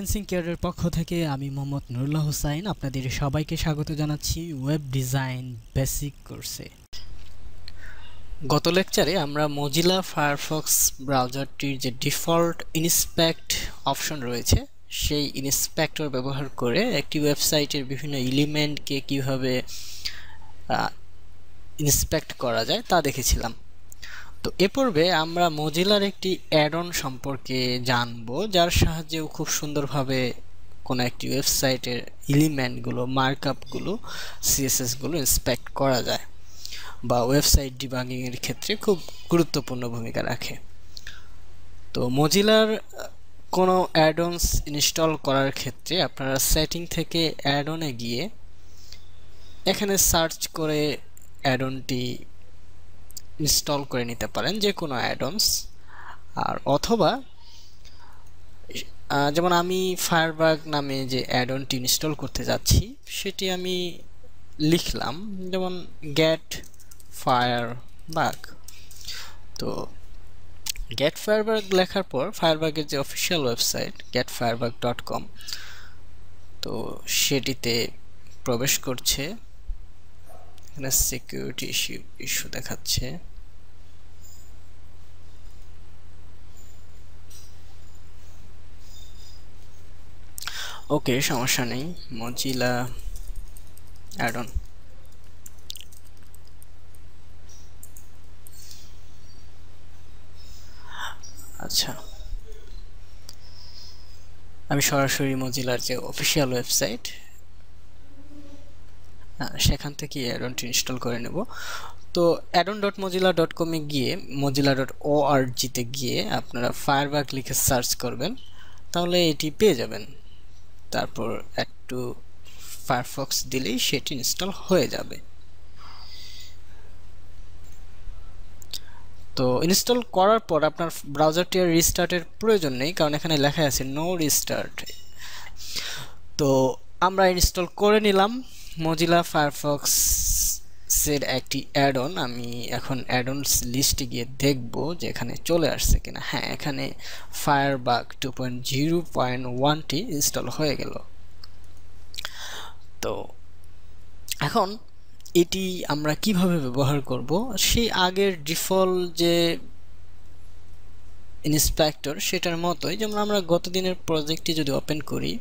Freelancing কেয়ারের পক্ষ থেকে আমি মোহাম্মদ নুরুল্লাহ হোসাইন আপনাদের সবাইকে স্বাগত জানাচ্ছি ওয়েব ডিজাইন বেসিক কোর্সে। গত লেকচারে আমরা মোজিলা ফায়ারফক্স ব্রাউজারটির যে ডিফল্ট ইন্সপেক্ট অপশন রয়েছে সেই ইন্সপেক্টর ব্যবহার করে একটি ওয়েবসাইটের বিভিন্ন এলিমেন্টকে কিভাবে ইন্সপেক্ট করা যায় তা দেখেছিলাম। তো এ পর্বে আমরা মোজিলার একটি অ্যাড-অন সম্পর্কে জানবো, যার সাহায্যেও খুব সুন্দরভাবে কোনো একটি ওয়েবসাইটের এলিমেন্টগুলো, মার্কআপগুলো, সিএসএসগুলো ইন্সপেক্ট করা যায় বা ওয়েবসাইট ডিবাগিংয়ের ক্ষেত্রে খুব গুরুত্বপূর্ণ ভূমিকা রাখে। তো মোজিলার কোনো অ্যাড-অনস ইনস্টল করার ক্ষেত্রে আপনারা সেটিং থেকে অ্যাড-অনে গিয়ে এখানে সার্চ করে অ্যাড-অনটি ইনস্টল করে নিতে পারেন, যে কোনো অ্যাড-অনস। আর অথবা যেমন আমি ফায়ারবাগ নামে যে অ্যাড-অনটি ইনস্টল করতে যাচ্ছি সেটি আমি লিখলাম, যেমন গেট ফায়ারবাগ। তো গেট ফায়ারবাগ লেখার পর ফায়ারবাগের যে অফিসিয়াল ওয়েবসাইট getfirebug.com, তো সেটিতে প্রবেশ করছে। এখানে সিকিউরিটি ইস্যু দেখাচ্ছে। ওকে, সমস্যা নেই। মোজিলা অ্যাড-অন, আচ্ছা, আমি সরাসরি মোজিলার যে অফিসিয়াল ওয়েবসাইট সেখান থেকে অ্যাড-অনটি ইনস্টল করে নেব। তো addon.mozilla.com এ গিয়ে mozilla.org তে গিয়ে আপনারা ফায়ারবাগ লিখে সার্চ করবেন, তাহলে এটি পেয়ে যাবেন। তারপর একটু ফায়ারফক্স দিলেই সেটি ইনস্টল হয়ে যাবে। তো ইনস্টল করার পর আপনার ব্রাউজারটি আর রিস্টার্টের প্রয়োজন নেই, কারণ এখানে লেখা আছে নো রিস্টার্ট। তো আমরা ইনস্টল করে নিলাম মোজিলা ফায়ারফক্সের একটি অ্যাড-অন। আমি এখন অ্যাড-অনস লিস্টে গিয়ে দেখব যে এখানে চলে আসছে কিনা। হ্যাঁ, এখানে ফায়ারবাগ 2.0.1টি ইনস্টল হয়ে গেল। তো এখন এটি আমরা কিভাবে ব্যবহার করব, সেই আগের ডিফল্ট যে ইন্সপেক্টর সেটার মতোই। যেমন আমরা গত দিনের প্রজেক্টটি যদি ওপেন করি,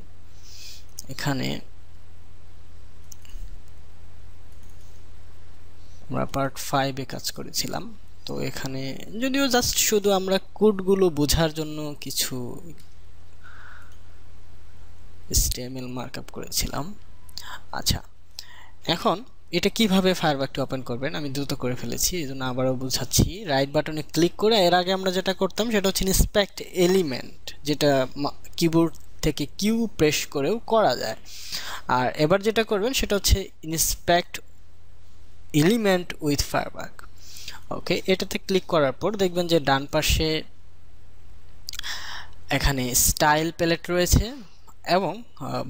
এখানে আমরা পার্ট 5-এ কাজ করেছিলাম। তো এখানে যদিও জাস্ট শুধু আমরা কোডগুলো বোঝার জন্য কিছু HTML মার্কআপ করেছিলাম। আচ্ছা, এখন এটা কিভাবে ফায়ারবাগটি ওপেন করবেন আমি দ্রুত করে ফেলেছি, এই জন্য আবারও বুঝাচ্ছি। রাইট বাটনে ক্লিক করে, এর আগে আমরা যেটা করতাম সেটা হচ্ছে ইন্সপেক্ট এলিমেন্ট, যেটা কিবোর্ড থেকে কিউ প্রেস করেও করা যায়। আর এবার যেটা করবেন সেটা হচ্ছে ইন্সপেক্ট এলিমেন্ট উইথ ফায়ারবাগ। ওকে, এটাতে ক্লিক করার পর দেখবেন যে ডান পাশে এখানে স্টাইল প্যালেট রয়েছে এবং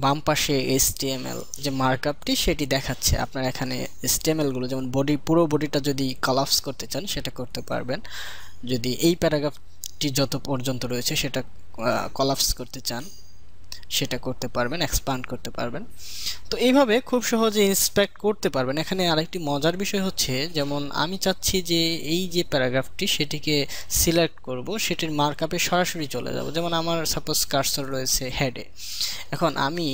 বাম পাশে HTML যে মার্কআপটি সেটি দেখাচ্ছে। আপনারা এখানে HTML গুলো, যেমন বডি, পুরো বডিটা যদি কলাপস করতে চান সেটা করতে পারবেন। যদি এই প্যারাগ্রাফটি যত পর্যন্ত রয়েছে সেটা কলাপস করতে চান সেটা করতে পারবেন, এক্সপ্যান্ড করতে পারবেন। তো এইভাবে খুব সহজে ইন্সপেক্ট করতে পারবেন। এখানে আরেকটি মজার বিষয় হচ্ছে, যেমন আমি চাচ্ছি যে এই যে প্যারাগ্রাফটি সেটিকে সিলেক্ট করব, সেটির মার্কআপে সরাসরি চলে যাব। যেমন আমার সাপোজ কার্সর রয়েছে হেডে। এখন আমি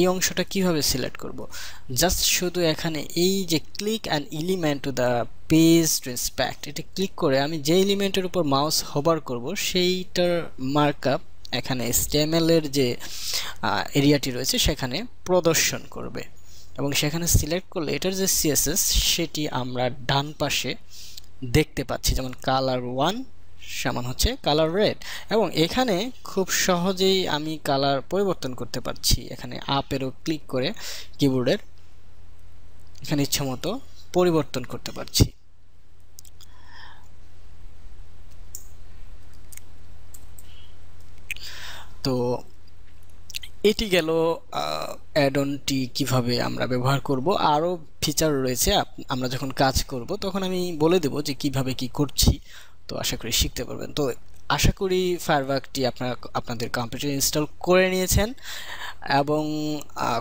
এই অংশটা কিভাবে সিলেক্ট করব? জাস্ট শুধু এখানে এই যে click an element to the page to inspect, এটা ক্লিক করে আমি যে এলিমেন্টের উপর মাউস হোভার করব সেইটার মার্কআপ এখানে HTML এর যে এরিয়াটি রয়েছে সেখানে প্রদর্শন করবে এবং সেখানে সিলেক্ট করলে এটার যে CSS সেটি আমরা ডান পাশে দেখতে পাচ্ছি। যেমন কালার 1 সমান হচ্ছে কালার রেড, এবং এখানে খুব সহজেই আমি কালার পরিবর্তন করতে পারছি। এখানে আপ এরো ক্লিক করে কিবোর্ডের এখানে ইচ্ছামতো পরিবর্তন করতে পারছি। তো এটি গেল অ্যাড-অনটি কিভাবে আমরা ব্যবহার করব। আরও ফিচার রয়েছে, আমরা যখন কাজ করব তখন আমি বলে দেব যে কিভাবে কি করছি। তো আশা করি শিখতে পারবেন। তো আশা করি ফায়ারওয়ার্কটি আপনাদের কম্পিউটারে ইনস্টল করে নিয়েছেন এবং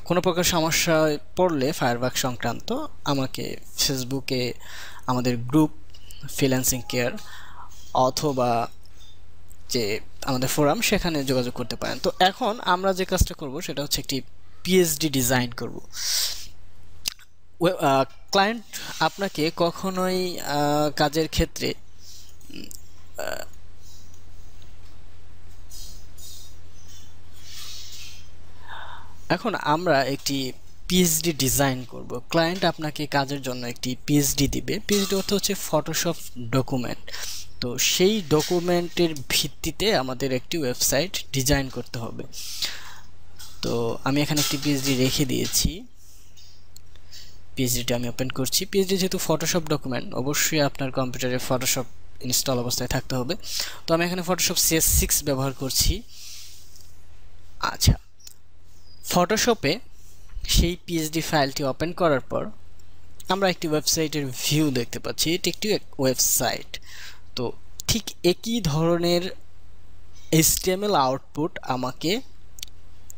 কোনো প্রকার সমস্যায় পড়লে ফায়ারওয়ার্ক সংক্রান্ত আমাকে ফেসবুকে আমাদের গ্রুপ ফ্রিল্যান্সিং কেয়ার অথবা যে আমাদের ফোরাম সেখানে যোগাযোগ করতে পারেন। তো এখন আমরা যে কাজটা করব সেটা হচ্ছে একটি পিএইচডি ডিজাইন করব। ক্লায়েন্ট আপনাকে কখনোই কাজের ক্ষেত্রে এখন আমরা একটি পিএইচডি ডিজাইন করব। ক্লায়েন্ট আপনাকে কাজের জন্য একটি পিএইচডি দিবে। পিএইচডি অর্থ হচ্ছে ফটোশপ ডকুমেন্ট। তো সেই ডকুমেন্টের ভিত্তিতে আমাদের একটি ওয়েবসাইট ডিজাইন করতে হবে। তো আমি এখানে একটি পিএইচডি রেখে দিয়েছি। পিএইচডিটা আমি ওপেন করছি। পিএইচডি যেহেতু ফটোশপ ডকুমেন্ট, অবশ্যই আপনার কম্পিউটারে ফটোশপ ইনস্টল অবস্থায় থাকতে হবে। তো আমি এখানে ফটোশপ CS6 ব্যবহার করছি। আচ্ছা, ফটোশপে সেই পিএইচডি ফাইলটি ওপেন করার পর আমরা একটি ওয়েবসাইটের ভিউ দেখতে পাচ্ছি। এটি একটি ওয়েবসাইট। তো ঠিক একই ধরনের HTML আউটপুট আমাকে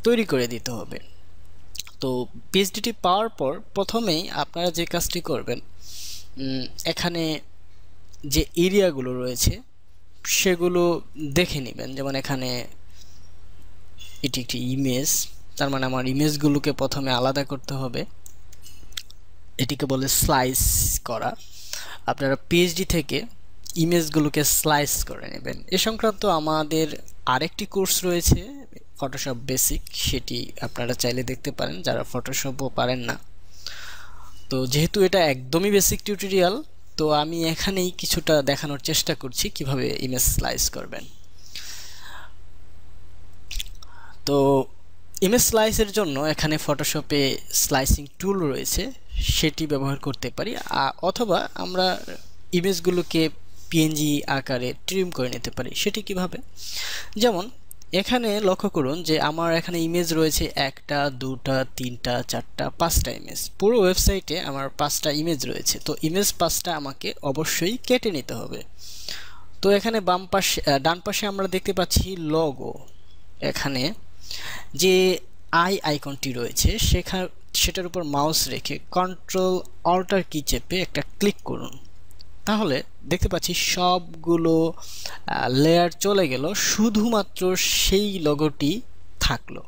তৈরি করে দিতে হবে। তো পিএইচডিটি পাওয়ার পর প্রথমেই আপনারা যে কাজটি করবেন, এখানে যে এরিয়াগুলো রয়েছে সেগুলো দেখে নেবেন। যেমন এখানে এটি একটি ইমেজ, তার মানে আমার ইমেজগুলোকে প্রথমে আলাদা করতে হবে। এটিকে বলে স্লাইস করা। আপনারা পিএইচডি থেকে ইমেজগুলোকে স্লাইস করে নেবেন। এ সংক্রান্ত আমাদের আরেকটি কোর্স রয়েছে, ফটোশপ বেসিক, সেটি আপনারা চাইলে দেখতে পারেন যারা ফটোশপও পারেন না। তো যেহেতু এটা একদমই বেসিক টিউটোরিয়াল, তো আমি এখানেই কিছুটা দেখানোর চেষ্টা করছি কিভাবে ইমেজ স্লাইস করবেন। তো ইমেজ স্লাইসের জন্য এখানে ফটোশপে স্লাইসিং টুল রয়েছে, সেটি ব্যবহার করতে পারি। অথবা আমরা ইমেজগুলোকে পিএনজি আকারে ট্রিম করে নিতে পারি। সেটি কিভাবে? যেমন এখানে লক্ষ্য করুন যে আমার এখানে ইমেজ রয়েছে 1টা 2টা 3টা 4টা 5টা ইমেজ। পুরো ওয়েবসাইটে আমার 5টা ইমেজ রয়েছে। তো ইমেজ 5টা আমাকে অবশ্যই কেটে নিতে হবে। তো এখানে ডান পাশে আমরা দেখতে পাচ্ছি লোগো। এখানে যে আইকনটি রয়েছে সেটার উপর মাউস রেখে কন্ট্রোল অল্টার কি চেপে একটা ক্লিক করুন। তাহলে দেখতে পাচ্ছি সবগুলো লেয়ার চলে গেল, শুধুমাত্র সেই লোগোটি থাকলো।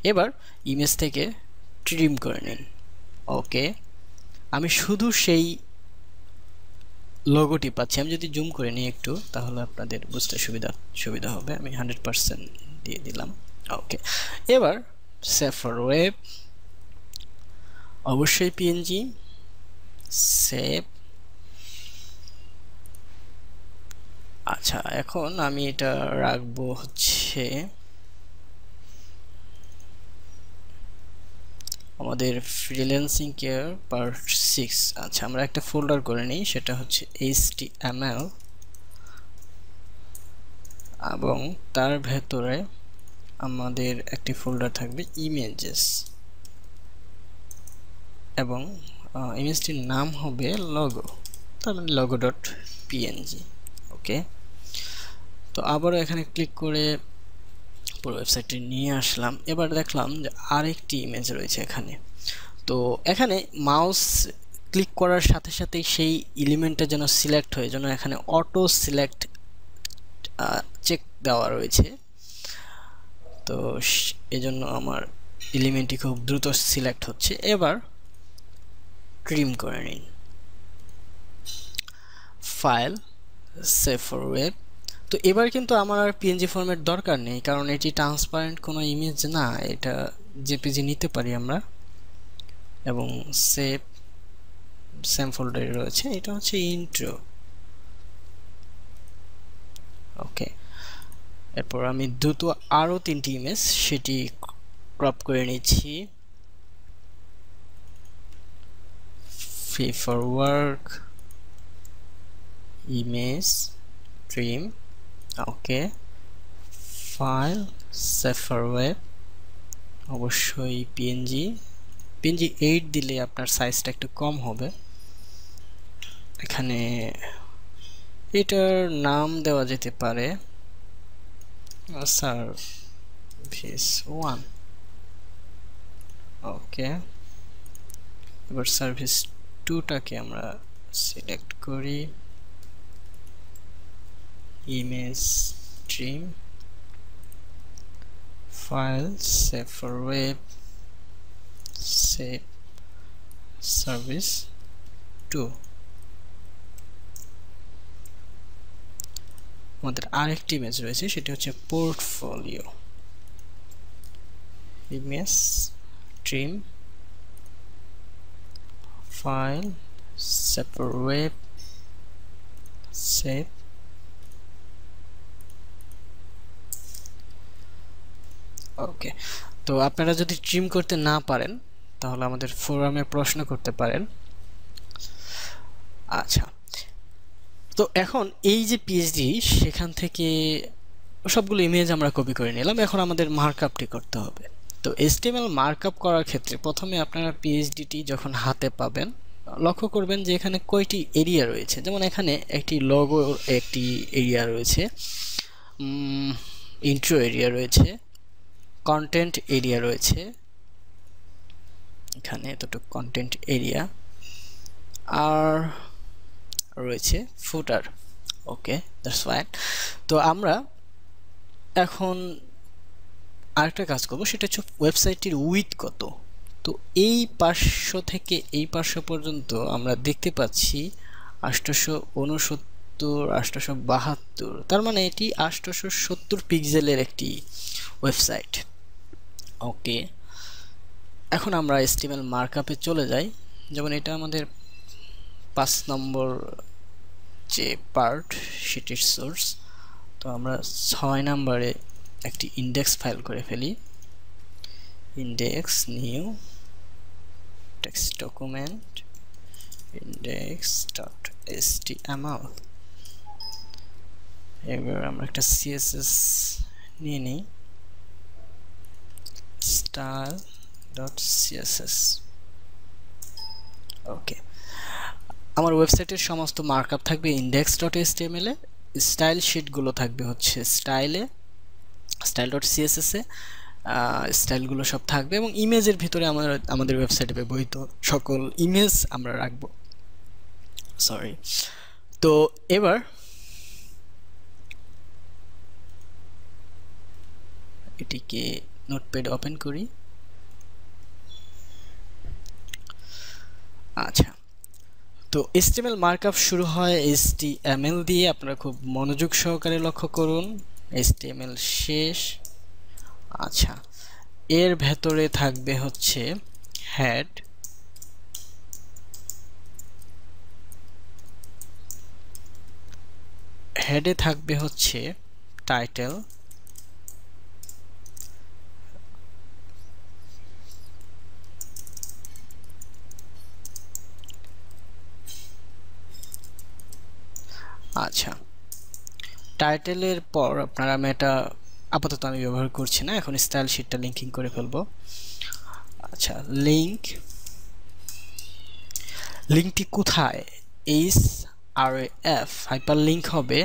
এবার ইমেজ থেকে ট্রিম করে নিন। ওকে, আমি শুধু সেই লোগোটি পাচ্ছি। আমি যদি জুম করে নিই একটু, তাহলে আপনাদের বুঝতে সুবিধা হবে। আমি 100% দিয়ে দিলাম। ওকে, এবার সেভ ফর ওয়েব, অবশ্যই পিএনজি, সেভ। আচ্ছা, এখন আমি এটা রাখবো হচ্ছে আমাদের ফ্রিল্যান্সিং কেয়ার পার্ট 6। আচ্ছা, আমরা একটা ফোল্ডার করে নিই, সেটা হচ্ছে HTML, এবং তার ভেতরে আমাদের একটি ফোল্ডার থাকবে ইমেজেস, এবং ইমেজটির নাম হবে লোগো, তার মানে logo.png। ওকে, তো আবারও এখানে ক্লিক করে পুরো ওয়েবসাইটটি নিয়ে আসলাম। এবার দেখলাম যে আরেকটি ইমেজ রয়েছে এখানে। তো এখানে মাউস ক্লিক করার সাথে সাথে সেই এলিমেন্টটা যেন সিলেক্ট হয়, যেন এখানে অটো সিলেক্ট চেক দেওয়া রয়েছে। তো এজন্য আমার এলিমেন্টটি খুব দ্রুত সিলেক্ট হচ্ছে। এবার ট্রিম করে নিন, ফাইল, সেভ ফর ওয়েব। তো এবার কিন্তু আমার আর পিএনজি ফরম্যাট দরকার নেই, কারণ এটি ট্রান্সপারেন্ট কোনো ইমেজ না, এটা জেপিজি নিতে পারি আমরা। এবং সেম ফোল্ডারে রয়েছে, এটা হচ্ছে ইন্ট্রো। ওকে, এরপর আমি দ্রুত আরও 3টি ইমেজ সেটি ক্রপ করে নিচ্ছি। Free for work, image, trim. Okay, file, save for web, অবশ্যই পিএনজি 8 দিলে আপনার সাইজটা একটু কম হবে। এখানে এটার নাম দেওয়া যেতে পারে সার্ভিস 1 ওকে এবার সার্ভিস 2 টাকে আমরা সিলেক্ট করি image stream file save for web save service 2 আমাদের আরেকটি ইমেজ রয়েছে সেটা হচ্ছে portfolio image stream file save for web save ওকে তো আপনারা যদি ট্রিম করতে না পারেন তাহলে আমাদের ফোরামে প্রশ্ন করতে পারেন আচ্ছা তো এখন এই যে পিএইচডি সেখান থেকে সবগুলো ইমেজ আমরা কপি করে নিলাম এখন আমাদের মার্কআপটি করতে হবে তো এইচটিএমএল মার্কআপ করার ক্ষেত্রে প্রথমে আপনারা পিএইচডিটি যখন হাতে পাবেন লক্ষ্য করবেন যে এখানে কয়টি এরিয়া রয়েছে যেমন এখানে একটি লোগো একটি এরিয়া রয়েছে ইন্ট্রো এরিয়া রয়েছে কন্টেন্ট এরিয়া রয়েছে এখানে এতটুকু কন্টেন্ট এরিয়া আর রয়েছে ফুটার ওকে দ্যাটস ফাইন তো আমরা এখন আরেকটা কাজ করব সেটা হচ্ছে ওয়েবসাইটটির উইডথ কত তো এই পার্শ্ব থেকে এই পার্শ্ব পর্যন্ত আমরা দেখতে পাচ্ছি 869 872 তার মানে এটি 870 পিক্সেলের একটি ওয়েবসাইট ওকে এখন আমরা এইচটিএমএল মার্কআপে চলে যাই যেমন এটা আমাদের 5 নম্বর যে পার্ট সেটির সোর্স তো আমরা 6 নম্বরে একটি ইন্ডেক্স ফাইল করে ফেলি index new text document index.html এবার আমরা একটা সিএসএস নিয়ে নিই style.css ওকে আমার ওয়েবসাইটের সমস্ত মার্কআপ থাকবে index.html এ স্টাইল শীটগুলো থাকবে হচ্ছে style.css এ স্টাইলগুলো সব থাকবে এবং ইমেজের ভিতরে আমাদের ওয়েবসাইটে ব্যবহৃত সকল ইমেজ আমরা রাখব সরি তো এবার এটিকে নোটপ্যাড ওপেন করি আচ্ছা তো এইচটিএমএল মার্কআপ শুরু হয় HTML দিয়ে আপনারা খুব মনোযোগ সহকারে লক্ষ্য করুন HTML শেষ আচ্ছা এর ভেতরে থাকবে হচ্ছে হেড হেডে থাকবে হচ্ছে টাইটেল আচ্ছা টাইটেলের পর আপনারা আমি এটা আপাতত আমি ব্যবহার করছি না এখন স্টাইল শীটটা লিংকিং করে ফেলবো আচ্ছা লিংকটি কোথায় href হাইপারলিংক হবে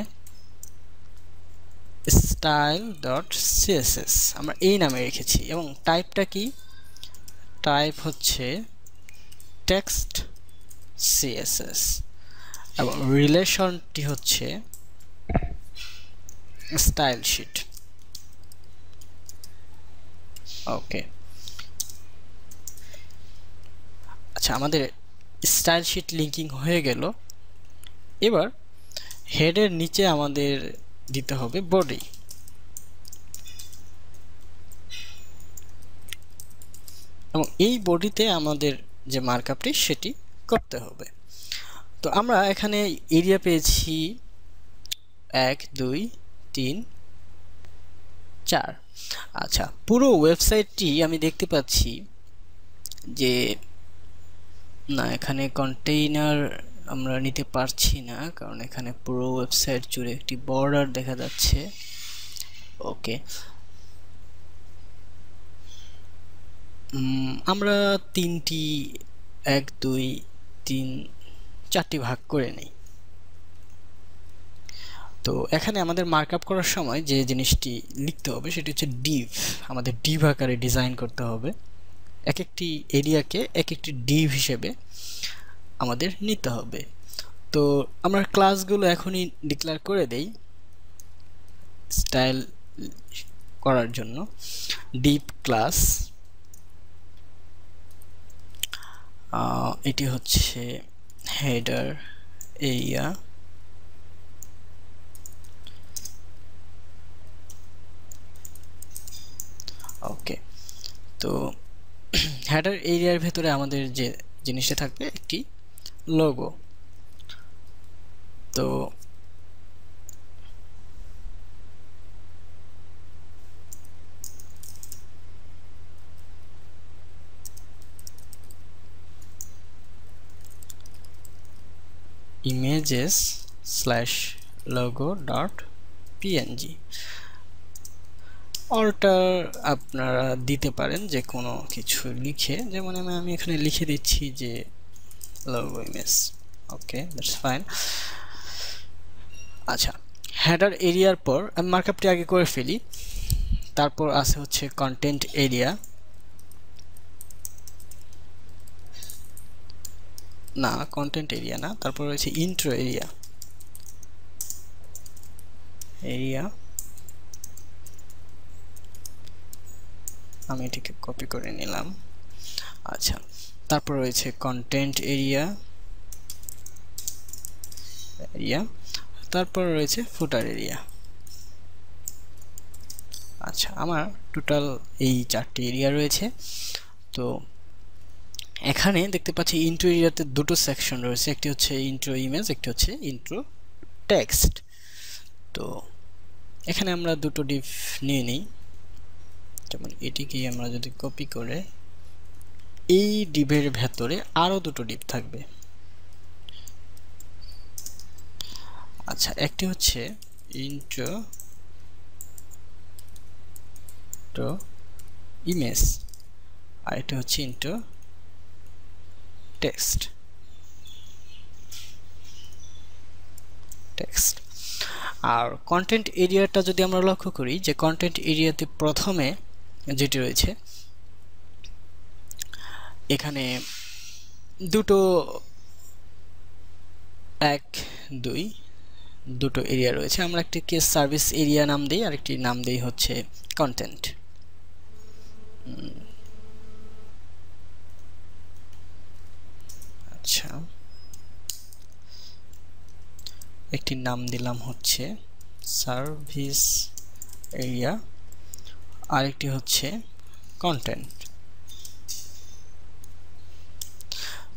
style.css আমরা এই নামে রেখেছি এবং টাইপটা কি টাইপ হচ্ছে টেক্সট css এবং রিলেশনটি হচ্ছে স্টাইল শীট ওকে আচ্ছা আমাদের স্টাইল শীট লিংকিং হয়ে গেল এবার হেডের নিচে আমাদের দিতে হবে বডি এবং এই বডিতে আমাদের যে মার্কআপটি সেটি করতে হবে তো আমরা এখানে এরিয়া পেয়েছি 1 2 3 4 আচ্ছা পুরো ওয়েবসাইটটি আমি দেখতে পাচ্ছি যে না এখানে কন্টেইনার আমরা নিতে পারছি না কারণ এখানে পুরো ওয়েবসাইট জুড়ে একটি বর্ডার দেখা যাচ্ছে ওকে আমরা তিনটি 1 2 3 4টি ভাগ করে নেই তো এখানে আমাদের মার্কআপ করার সময় যে জিনিসটি লিখতে হবে সেটি হচ্ছে ডিভ। আমাদের ডিভ আকারে ডিজাইন করতে হবে, এক একটি এরিয়াকে এক একটি ডিভ হিসেবে আমাদের নিতে হবে। তো আমরা ক্লাসগুলো এখনই ডিক্লেয়ার করে দেই স্টাইল করার জন্য। ডিভ ক্লাস, এটি হচ্ছে হেডার এরিয়া, ওকে। তো হেডার এরিয়ার ভেতরে আমাদের যে জিনিসটা থাকবে একটি লোগো। তো images/logo.png অল্টার আপনারা দিতে পারেন যে কোনো কিছু লিখে, যেমন আমি এখানে লিখে দিচ্ছি যে logo image, okay, that's fine. আচ্ছা, হেডার এরিয়ার পর আমি মার্কআপটি আগে করে ফেলি। তারপর আছে হচ্ছে কন্টেন্ট এরিয়া, না কন্টেন্ট এরিয়া না, তারপর রয়েছে ইন্ট্রো এরিয়া। আমি এটিকে কপি করে নিলাম। আচ্ছা, তারপর রয়েছে কন্টেন্ট এরিয়া, তারপর রয়েছে ফুটার এরিয়া। আচ্ছা, আমার টোটাল এই 4টি এরিয়া রয়েছে। তো এখানে দেখতে পাচ্ছি ইন্ট্রো এরিয়াতে দুটো সেকশন রয়েছে, একটি হচ্ছে ইন্ট্রো ইমেজ, একটি হচ্ছে ইন্ট্রো টেক্সট। তো এখানে আমরা দুটো ডিভ নিয়ে নিই, যেমন এটিকে আমরা যদি কপি করে, এই ডিভের ভেতরে আরো দুটো ডিভ থাকবে। আচ্ছা, একটি হচ্ছে ইন্ট্রো ইমেজ, আর এটা হচ্ছে ইন্ট্রো টেক্সট। আর কন্টেন্ট এরিয়াটা যদি আমরা লক্ষ্য করি, যে কন্টেন্ট এরিয়াতে প্রথমে যেটি রয়েছে এখানে দুটো 1 2 দুটো এরিয়া রয়েছে। আমরা একটিকে সার্ভিস এরিয়া নাম দেই, আর একটি নাম দেই হচ্ছে কন্টেন্ট। আচ্ছা, একটি নাম দিলাম হচ্ছে সার্ভিস এরিয়া, আর একটি হচ্ছে কন্টেন্ট।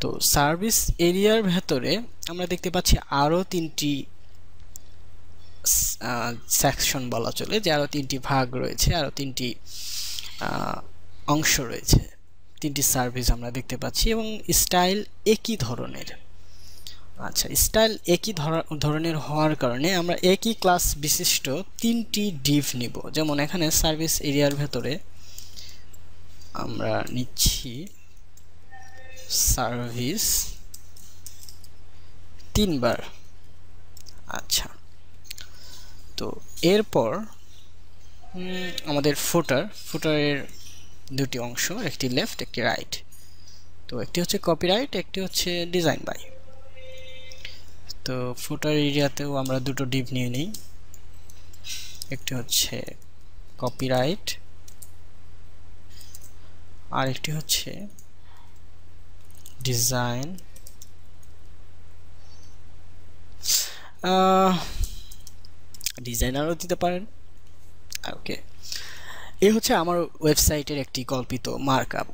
তো সার্ভিস এরিয়ার ভেতরে আমরা দেখতে পাচ্ছি আরো 3টি সেকশন বলা চলে, যে আরো 3টি ভাগ রয়েছে, আরো 3টি অংশ রয়েছে, 3টি সার্ভিস আমরা দেখতে পাচ্ছি, এবং স্টাইল একই ধরনের। আচ্ছা, স্টাইল একই ধরনের হওয়ার কারণে আমরা একই ক্লাস বিশিষ্ট 3টি ডিভ নিব। যেমন এখানে সার্ভিস এরিয়ার ভেতরে আমরা নিচ্ছি সার্ভিস 3 বার। আচ্ছা, তো এরপর আমাদের ফুটারের দুটি অংশ, একটি লেফট একটি রাইট। তো একটি হচ্ছে কপিরাইট, একটি হচ্ছে ডিজাইন বাই। তো ফুটার এরিয়াতেও আমরা দুটো ডিভ নিয়ে নিই, একটি হচ্ছে কপিরাইট, আর একটি হচ্ছে ডিজাইন। ডিজাইনারও দিতে পারেন, ওকে। এই হচ্ছে আমার ওয়েবসাইটের একটি কল্পিত মার্কআপ।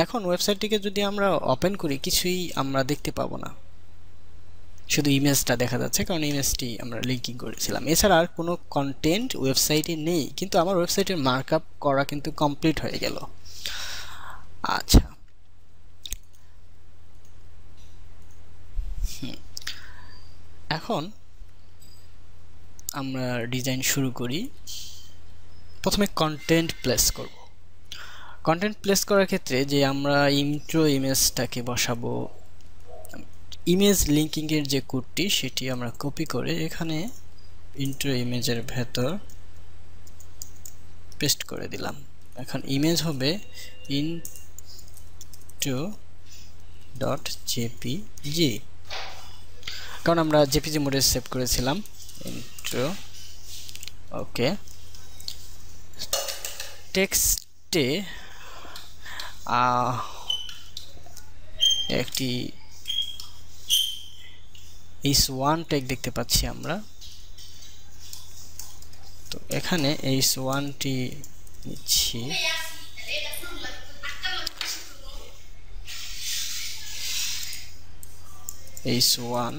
এখন ওয়েবসাইটটিকে যদি আমরা ওপেন করি, কিছুই আমরা দেখতে পাবো না, শুধু ইমেজটা দেখা যাচ্ছে, কারণ ইমেজটি আমরা লিঙ্কিং করেছিলাম। এছাড়া আর কোনো কন্টেন্ট ওয়েবসাইটে নেই, কিন্তু আমার ওয়েবসাইটের মার্কআপ করা কিন্তু কমপ্লিট হয়ে গেল। আচ্ছা, এখন আমরা ডিজাইন শুরু করি। প্রথমে কন্টেন্ট প্লেস করব। কন্টেন্ট প্লেস করার ক্ষেত্রে যে আমরা ইন্ট্রো ইমেজটাকে বসাবো, ইমেজ লিঙ্কিং এর যে কোডটি সেটি আমরা কপি করে এখানে ইন্ট্রো ইমেজের ভেতর পেস্ট করে দিলাম। এখন ইমেজ হবে intro.jpg, কারণ আমরা জেপিজি মোডে সেভ করেছিলাম। ইন্ট্রো, ওকে। টেক্সটে একটি h1 ট্যাগ দেখতে পাচ্ছি আমরা, তো এখানে h1 টি নিচ্ছি। h1,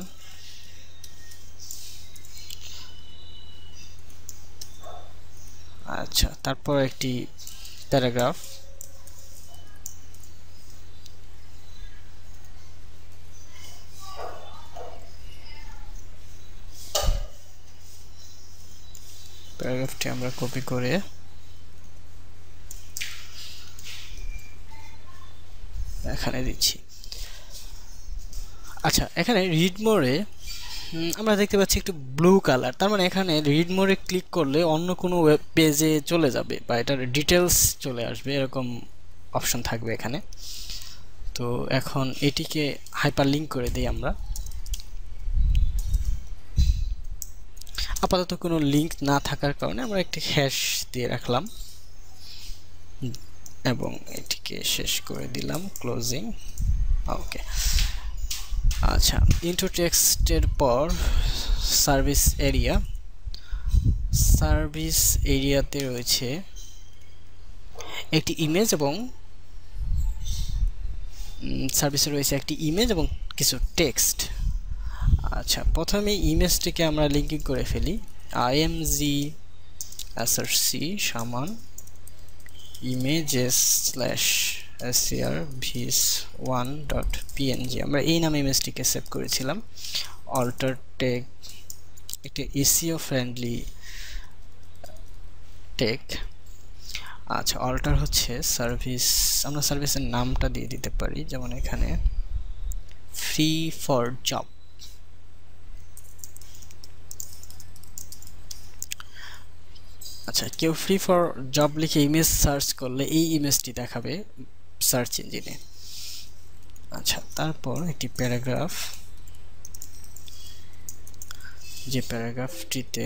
আচ্ছা, তারপর একটি প্যারাগ্রাফ, প্যারাগ্রাফটি আমরা কপি করে এখানে দিচ্ছি। আচ্ছা, এখানে রিড মোরে আমরা দেখতে পাচ্ছি একটু ব্লু কালার, তার মানে এখানে রিড মোরে ক্লিক করলে অন্য কোনো ওয়েব পেজে চলে যাবে বা এটার ডিটেলস চলে আসবে, এরকম অপশন থাকবে এখানে। তো এখন এটিকে হাইপার লিঙ্ক করে দিই আমরা। আপাতত কোনো লিঙ্ক না থাকার কারণে আমরা একটি হ্যাশ দিয়ে রাখলাম এবং এটিকে শেষ করে দিলাম, ক্লোজিং, ওকে। আচ্ছা, ইন্ট্রো টেক্সটের পর সার্ভিস এরিয়া, সার্ভিস এরিয়াতে রয়েছে একটি ইমেজ এবং সার্ভিসে রয়েছে একটি ইমেজ এবং কিছু টেক্সট। আচ্ছা, প্রথমে ইমেজটিকে আমরা লিঙ্কিং করে ফেলি, img src সমান images/srvs1.png, আমরা এই নামে ইমেজটিকে সেভ করেছিলাম। অল্টার ট্যাগ একটি এসইও ফ্রেন্ডলি ট্যাগ। আচ্ছা, অল্টার হচ্ছে সার্ভিস, আমরা সার্ভিসের নামটা দিয়ে দিতে পারি, যেমন এখানে ফ্রি ফর জব। আচ্ছা, কেউ ফ্রি ফর জব লিখে ইমেজ সার্চ করলে এই ইমেজটি দেখাবে সার্চ ইঞ্জিনে। আচ্ছা, তারপর একটি প্যারাগ্রাফ, যে প্যারাগ্রাফটিতে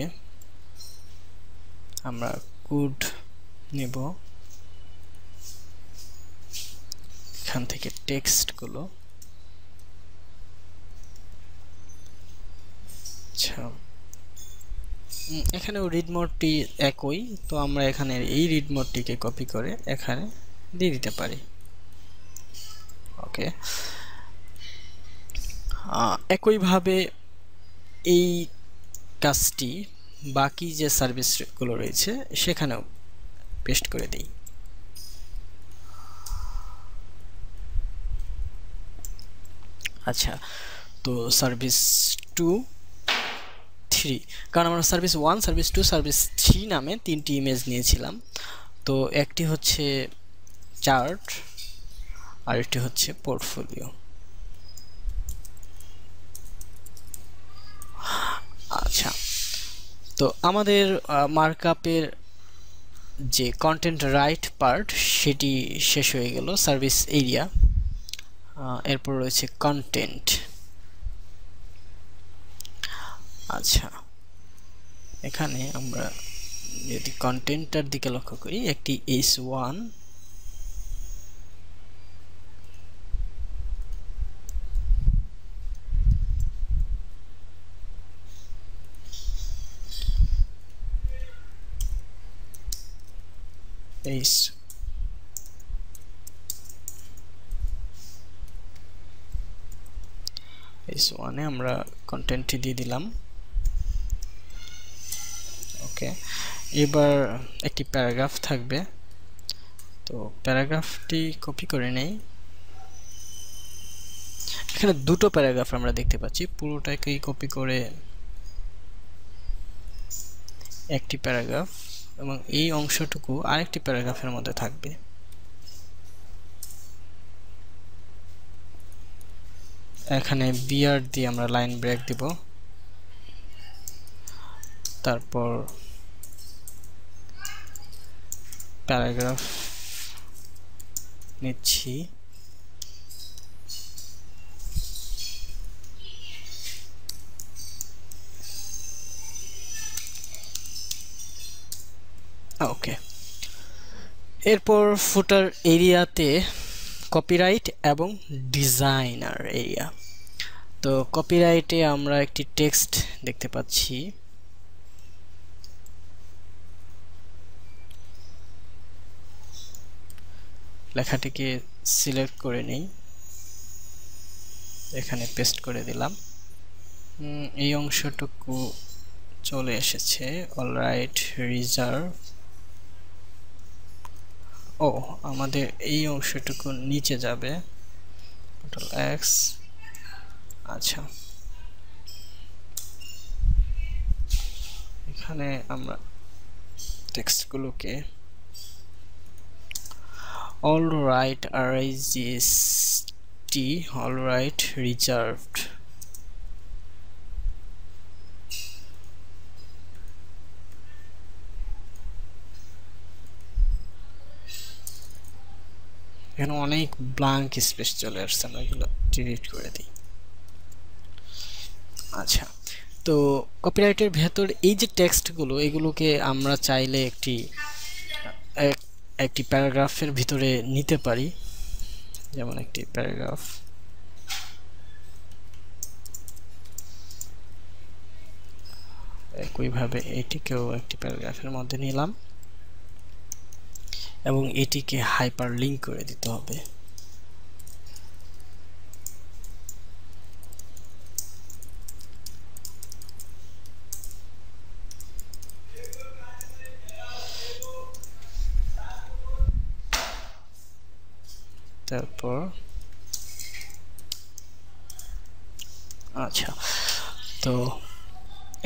আমরা কোড নেব, এখান থেকে টেক্সটগুলো। আচ্ছা, এখানেও রিড মোডটি একই, তো আমরা এখানে এই রিড মোডটিকে কপি করে এখানে দিয়ে দিতে পারি, ওকে। একইভাবে এই কাজটি বাকি যে সার্ভিসগুলো রয়েছে সেখানেও পেস্ট করে দিই। আচ্ছা, তো সার্ভিস 2, 3, কারণ আমরা সার্ভিস 1, সার্ভিস 2, সার্ভিস 3 নামে 3টি ইমেজ নিয়েছিলাম। তো একটি হচ্ছে চার্ট, আরেকটি হচ্ছে পোর্টফোলিও। আচ্ছা, তো আমাদের মার্কআপের যে কন্টেন্ট রাইট পার্ট সেটি শেষ হয়ে গেল, সার্ভিস এরিয়া। এরপর রয়েছে কন্টেন্ট। আচ্ছা, এখানে আমরা যদি কন্টেন্টটার দিকে লক্ষ্য করি, একটি h1, h1-এ আমরা কন্টেন্টটি দিয়ে দিলাম, ওকে। এবার একটি প্যারাগ্রাফ থাকবে, তো প্যারাগ্রাফটি কপি করে নেই। এখানে দুটো প্যারাগ্রাফ আমরা দেখতে পাচ্ছি, পুরোটাকেই কপি করে একটি প্যারাগ্রাফ এবং এই অংশটুকু আরেকটি প্যারাগ্রাফের মধ্যে থাকবে। এখানে বিআর দিয়ে আমরা লাইন ব্রেক দিব। তারপর প্যারাগ্রাফ নিচ্ছি, ওকে। এরপর ফুটার এরিয়াতে কপিরাইট এবং ডিজাইনার এরিয়া। তো কপিরাইটে আমরা একটি টেক্সট দেখতে পাচ্ছি, লেখাটিকে সিলেক্ট করে নেই, এখানে পেস্ট করে দিলাম। এই অংশটুকু চলে এসেছে, অলরাইট রিজার্ভ। ও, আমাদের এই অংশটুকু নিচে যাবে, টোটাল এক্স। আচ্ছা, এখানে আমরা টেক্সটগুলোকে অলরাইট RIGST অলরাইট রিজার্ভড, এখানে অনেক ব্ল্যাঙ্ক স্পেস চলে আসছে, আমরা এগুলো ডিলিট করে দিই। আচ্ছা, তো কপিরাইটের ভেতর এই যে টেক্সটগুলো, এগুলোকে আমরা চাইলে একটি প্যারাগ্রাফের ভিতরে নিতে পারি, যেমন একটি প্যারাগ্রাফ। একইভাবে এটিকেও একটি প্যারাগ্রাফের মধ্যে নিলাম এবং এটিকে হাইপার লিঙ্ক করে দিতে হবে। তারপর আচ্ছা, তো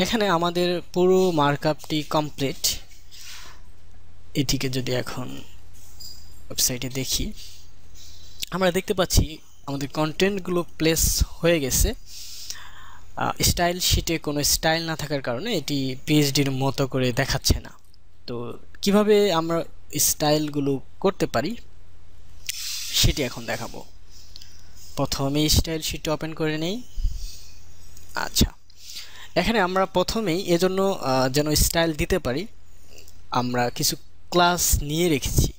এখানে আমাদের পুরো মার্কআপটি কমপ্লিট। এটিকে যদি এখন ওয়েবসাইটে দেখি, আমরা দেখতে পাচ্ছি আমাদের কন্টেন্টগুলো প্লেস হয়ে গেছে। স্টাইল শিটে কোনো স্টাইল না থাকার কারণে এটি পিএইচডির মতো করে দেখাচ্ছে না। তো কিভাবে আমরা স্টাইলগুলো করতে পারি সেটি এখন দেখাবো। প্রথমে স্টাইল শিট ওপেন করে নেই। আচ্ছা, এখানে আমরা প্রথমেই এজন্য যেন স্টাইল দিতে পারি, আমরা কিছু ক্লাস নিয়ে রেখেছি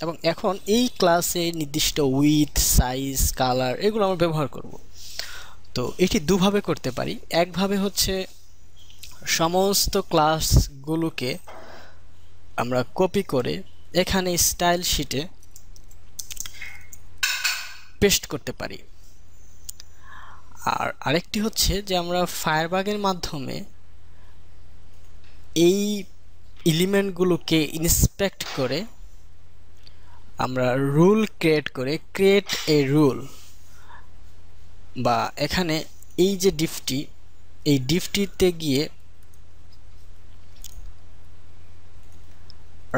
এবং এখন এই ক্লাসে নির্দিষ্ট উইথ, সাইজ, কালার এগুলো আমরা ব্যবহার করব। তো এটি দুভাবে করতে পারি। একভাবে হচ্ছে সমস্ত ক্লাসগুলোকে আমরা কপি করে এখানে স্টাইল শিটে পেস্ট করতে পারি। আর আরেকটি হচ্ছে যে আমরা ফায়ারবাগের মাধ্যমে এই এলিমেন্টগুলোকে ইন্সপেক্ট করে আমরা রুল ক্রিয়েট করে ক্রিয়েট এ রুল, বা এখানে এই যে ডিফটি, এই ডিফটিতে গিয়ে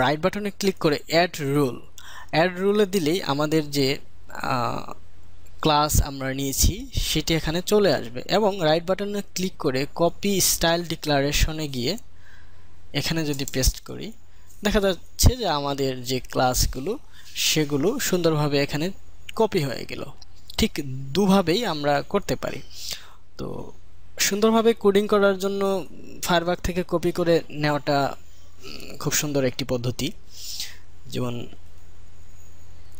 রাইট বাটনে ক্লিক করে অ্যাড রুলে দিলেই আমাদের যে ক্লাস আমরা নিয়েছি সেটি এখানে চলে আসবে এবং রাইট বাটনে ক্লিক করে কপি স্টাইল ডিক্লারেশনে গিয়ে এখানে যদি পেস্ট করি, দেখা যাচ্ছে যে আমাদের যে ক্লাসগুলো সেগুলো সুন্দরভাবে এখানে কপি হয়ে গেল। ঠিক দুভাবেই আমরা করতে পারি। তো সুন্দরভাবে কোডিং করার জন্য ফায়ারবাগ থেকে কপি করে নেওয়াটা খুব সুন্দর একটি পদ্ধতি। যেমন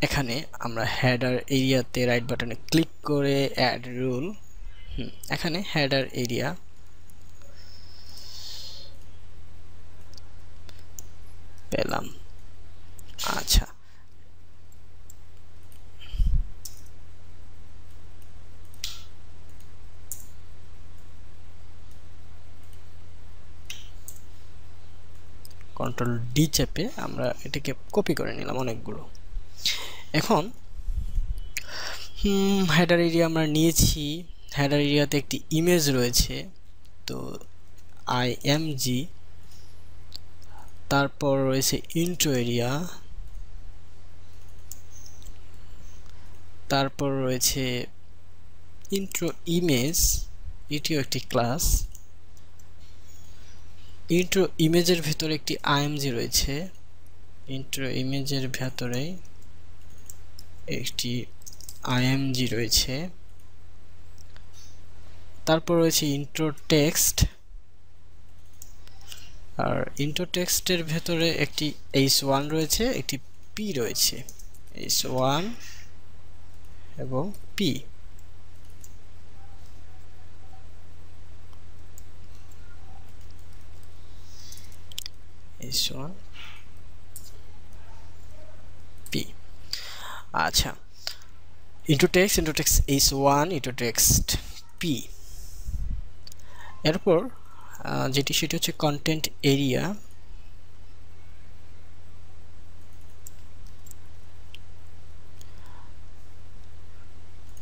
এখানে আমরা হেডার এরিয়াতে রাইট বাটনে ক্লিক করে অ্যাড রুল, এখানে হেডার এরিয়া পেলাম। আচ্ছা, কন্ট্রোল ডি চেপে আমরা এটাকে কপি করে নিলাম অনেকগুলো। এখন হেডার এরিয়া আমরা নিয়েছি, হেডার এরিয়াতে একটি ইমেজ রয়েছে, তো IMG, তারপর রয়েছে ইন্ট্রো এরিয়া, তারপর রয়েছে ইন্ট্রো ইমেজ, এটিও একটি ক্লাস, ইন্ট্রো ইমেজের ভিতরে একটি আইএমজি রয়েছে, ইন্ট্রো ইমেজের ভেতরে একটি আইএমজি রয়েছে। তারপর রয়েছে ইন্ট্রো টেক্সট, আর ইন্ট্রো টেক্সটের ভেতরে একটি h1 রয়েছে, একটি p রয়েছে, h1 এবং p। h1 p। আচ্ছা, intro text h1 intro text p। এরপর যেটি সেটি হচ্ছে কন্টেন্ট এরিয়া,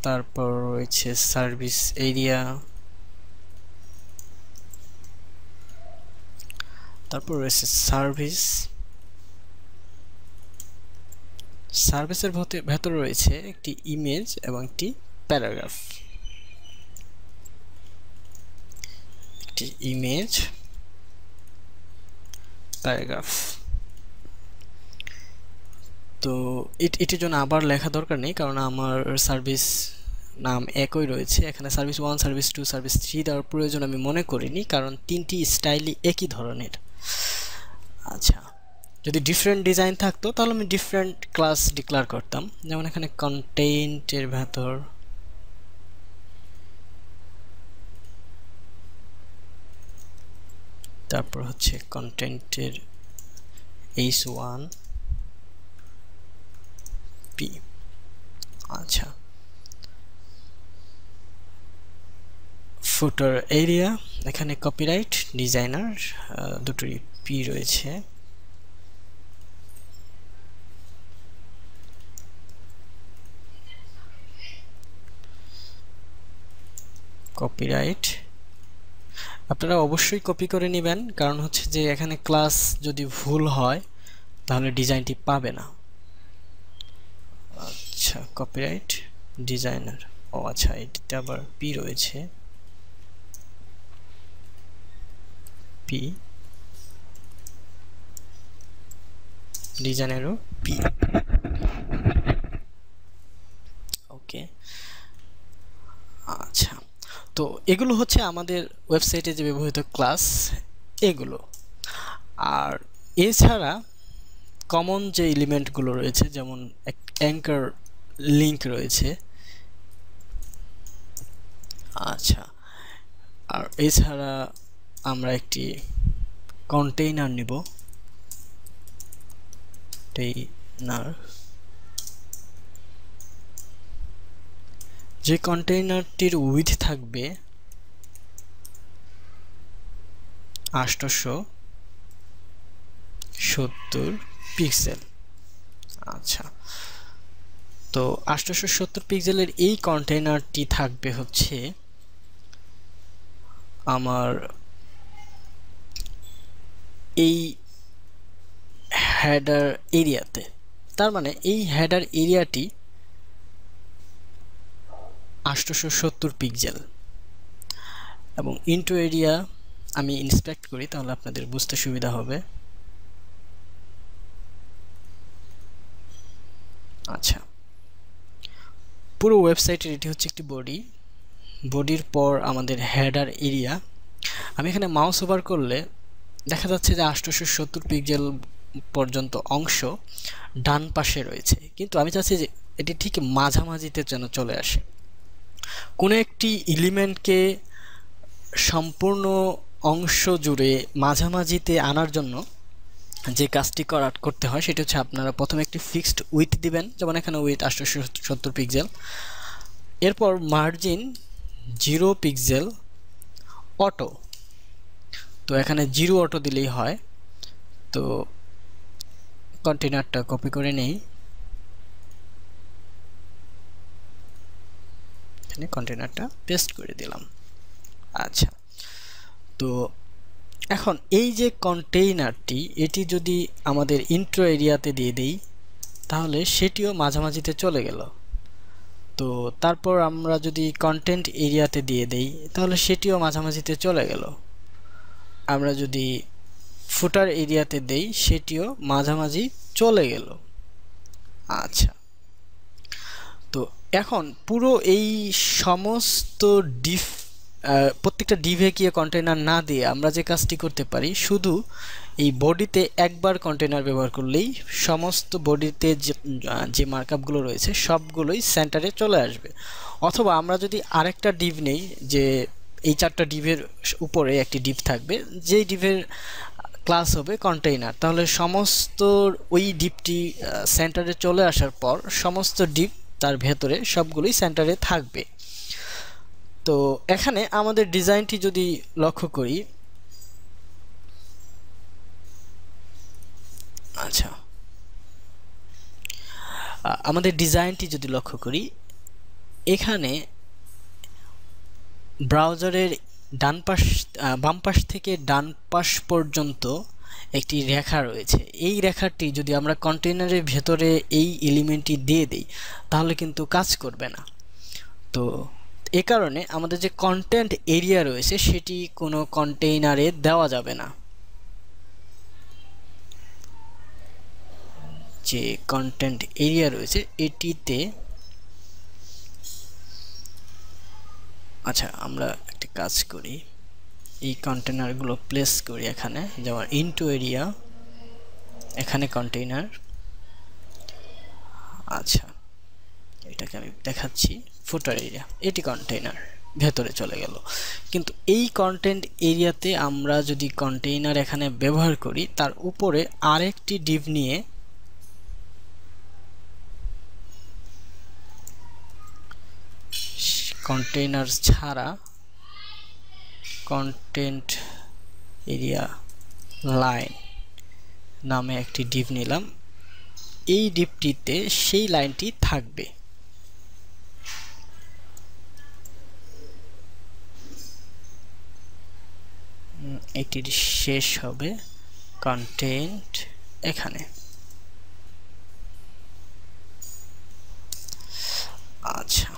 তারপর রয়েছে সার্ভিস এরিয়া, তারপর রয়েছে সার্ভিসের ভেতর রয়েছে একটি ইমেজ এবং একটি প্যারাগ্রাফ, একটি ইমেজ প্যারাগ্রাফ। তো এটির জন্য আবার লেখা দরকার নেই, কারণ আমার সার্ভিস নাম একই রয়েছে। এখানে সার্ভিস 1, সার্ভিস 2, সার্ভিস 3 দেওয়ার প্রয়োজন আমি মনে করিনি, কারণ তিনটি স্টাইলই একই ধরনের। আচ্ছা, যদি ডিফারেন্ট ডিজাইন থাকতো তাহলে আমি ডিফারেন্ট ক্লাস ডিক্লেয়ার করতাম, যেমন এখানে কন্টেন্টের ভেতর তারপর হচ্ছে কন্টেন্টের h1 p। আচ্ছা, ফুটার এরিয়া, এখানে কপিরাইট ডিজাইনার দুটোই p রয়েছে। কপিরাইট আপনারা অবশ্যই কপি করে নেবেন, কারণ হচ্ছে যে এখানে ক্লাস যদি ভুল হয় তাহলে ডিজাইনটি পাবে না। আচ্ছা, কপিরাইট ডিজাইনার, ও আচ্ছা, এটিতে আবার p রয়েছে, p ডিজাইনেরও p। ওকে, আচ্ছা, তো এগুলো হচ্ছে আমাদের ওয়েবসাইটে যে ব্যবহৃত ক্লাস এগুলো। আর এছাড়া কমন যে এলিমেন্টগুলো রয়েছে, যেমন অ্যাঙ্কার লিংক রয়েছে। আচ্ছা, আর এছাড়া আমরা একটি কন্টেইনার নিব, যে কন্টেইনারটির উইডথ থাকবে 870 পিক্সেল। আচ্ছা, তো 870 পিক্সেলের এই কন্টেইনারটি থাকবে হচ্ছে আমার এই হেডার এরিয়াতে। তার মানে এই হেডার এরিয়াটি 870 পিক্সেল। এবং ইন্ট্রো এরিয়া আমি ইন্সপেক্ট করি, তাহলে আপনাদের বুঝতে সুবিধা হবে। আচ্ছা, পুরো ওয়েবসাইটের এটি হচ্ছে একটি বডির পর আমাদের হেডার এরিয়া। আমি এখানে মাউস ওভার করলে দেখা যাচ্ছে যে 870 পিক্সেল পর্যন্ত অংশ ডান পাশে রয়েছে, কিন্তু আমি চাচ্ছি যে এটি ঠিক মাঝামাঝিতে যেন চলে আসে। কোনো একটি এলিমেন্টকে সম্পূর্ণ অংশ জুড়ে মাঝামাঝিতে আনার জন্য যে কাজটি করতে হয় সেটা হচ্ছে আপনারা প্রথমে একটি ফিক্সড উইথ দিবেন, যেমন এখানে উইথ 870 পিক্সেল। এরপর মার্জিন 0 পিক্সেল অটো, তো এখানে 0 অটো দিলেই হয়। তো কন্টেইনারটা কপি করে নেই, এখানে কন্টেইনারটা পেস্ট করে দিলাম। আচ্ছা, তো এখন এই যে কন্টেইনারটি, এটি যদি আমাদের ইন্ট্রো এরিয়াতে দিয়ে দেই তাহলে সেটিও মাঝামাঝিতে চলে গেল। তো তারপর আমরা যদি কন্টেন্ট এরিয়াতে দিয়ে দেই তাহলে সেটিও মাঝামাঝিতে চলে গেল। আমরা যদি ফুটার এরিয়াতে দেই সেটিও মাঝামাঝি চলে গেল। আচ্ছা, তো এখন পুরো এই সমস্ত ডিভ প্রত্যেকটা ডিভে গিয়ে কন্টেনার না দিয়ে আমরা যে কাজটি করতে পারি, শুধু এই বডিতে একবার কন্টেনার ব্যবহার করলেই সমস্ত বডিতে যে মার্কআপগুলো রয়েছে সবগুলোই সেন্টারে চলে আসবে। অথবা আমরা যদি আরেকটা ডিভ নেই, যে এই 4টা ডিভের উপরে একটি ডিভ থাকবে, যেই ডিভের ক্লাস হবে কন্টেইনার, তাহলে সমস্ত ওই ডিভটি সেন্টারে চলে আসার পর সমস্ত ডিভ তার ভেতরে সবগুলোই সেন্টারে থাকবে। তো এখানে আমাদের ডিজাইনটি যদি লক্ষ্য করি, আচ্ছা আমাদের ডিজাইনটি যদি লক্ষ্য করি, এখানে ব্রাউজারের বাম পাশ থেকে ডান পাশ পর্যন্ত একটি রেখা রয়েছে। এই রেখাটি যদি আমরা কন্টেইনারের ভেতরে এই এলিমেন্টটি দিয়ে দিই তাহলে কিন্তু কাজ করবে না। তো এ কারণে আমাদের যে কন্টেন্ট এরিয়া রয়েছে সেটি কোনো কন্টেইনারে দেওয়া যাবে না। যে কন্টেন্ট এরিয়া রয়েছে এটিতে, আচ্ছা আমরা একটা কাজ করি, এই কন্টেইনারগুলো প্লেস করি এখানে, যেমন ইনটু এরিয়া, এখানে কন্টেইনার। আচ্ছা এটাকে আমি দেখাচ্ছি, ফুটার এরিয়া, এটি কন্টেইনার ভেতরে চলে গেল। কিন্তু এই কন্টেন্ট এরিয়াতে আমরা যদি কন্টেইনার এখানে ব্যবহার করি, তার উপরে আরেকটি ডিভ নিয়ে কন্টেইনার ছাড়া কন্টেন্ট এরিয়া লাইন নামে একটি ডিভ নিলাম, এই ডিভটিতে সেই লাইনটি থাকবে। এটির শেষ হবে কন্টেন্ট এখানে। আচ্ছা,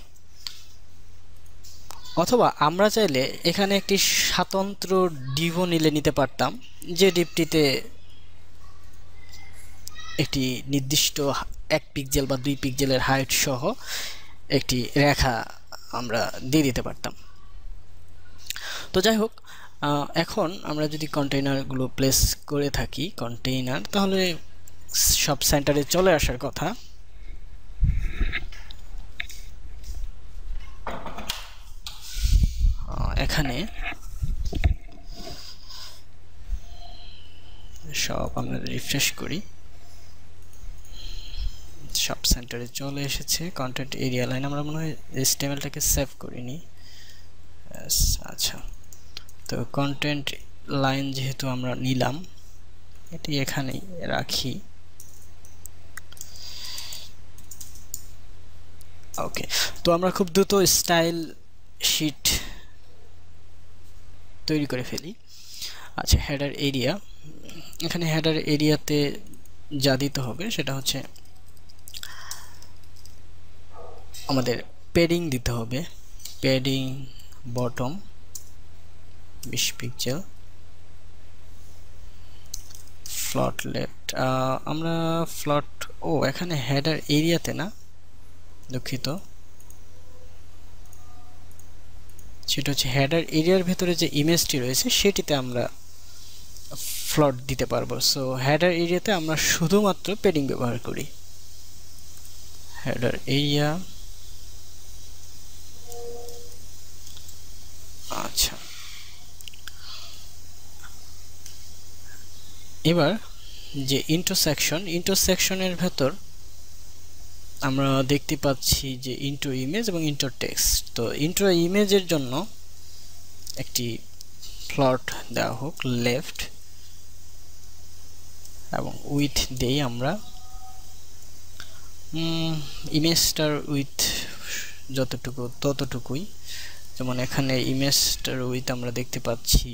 অথবা আমরা চাইলে এখানে একটি স্বতন্ত্র ডিভও নিতে পারতাম, যে ডিভটিতে একটি নির্দিষ্ট 1 পিক্সেল বা 2 পিক্সেলের হাইট সহ একটি রেখা আমরা দিয়ে দিতে পারতাম। তো যাই হোক, এখন আমরা যদি কন্টেইনারগুলো প্লেস করে থাকি কন্টেইনার, তাহলে সব সেন্টারে চলে আসার কথা। এখানে সব আমরা রিফ্রেশ করি, সব সেন্টারে চলে এসেছে। কন্টেন্ট এরিয়া লাইন আমরা মনে হয় HTML-টাকে সেভ করিনি। আচ্ছা, তো কন্টেন্ট লাইন যেহেতু আমরা নিলাম, এটি এখানেই রাখি। ওকে, তো আমরা খুব দ্রুত স্টাইল শিট তৈরি করে ফেলি। আচ্ছা, হেডার এরিয়া, এখানে হেডার এরিয়াতে যা দিতে হবে সেটা হচ্ছে আমাদের প্যাডিং দিতে হবে। প্যাডিং বটম 20 পিক্সেল, ফ্লট লেফট, আমরা ফ্লট, এখানে হেডার এরিয়াতে না, দুঃখিত, সেটা হচ্ছে হেডার এরিয়ার ভেতরে যে ইমেজটি রয়েছে সেটিতে আমরা ফ্লট দিতে পারবো। সো হেডার এরিয়াতে আমরা শুধুমাত্র প্যাডিং ব্যবহার করি। হেডার এরিয়া, আচ্ছা এবার যে ইন্টারসেকশনের ভেতর আমরা দেখতে পাচ্ছি যে ইন্ট্রো ইমেজ এবং ইন্ট্রো টেক্সট। তো ইন্ট্রো ইমেজের জন্য একটি ফ্লট দেওয়া হোক লেফট, এবং উইথ দেই আমরা ইমেজটার উইথ যতটুকু ততটুকুই। যেমন এখানে ইমেজটার উইথ আমরা দেখতে পাচ্ছি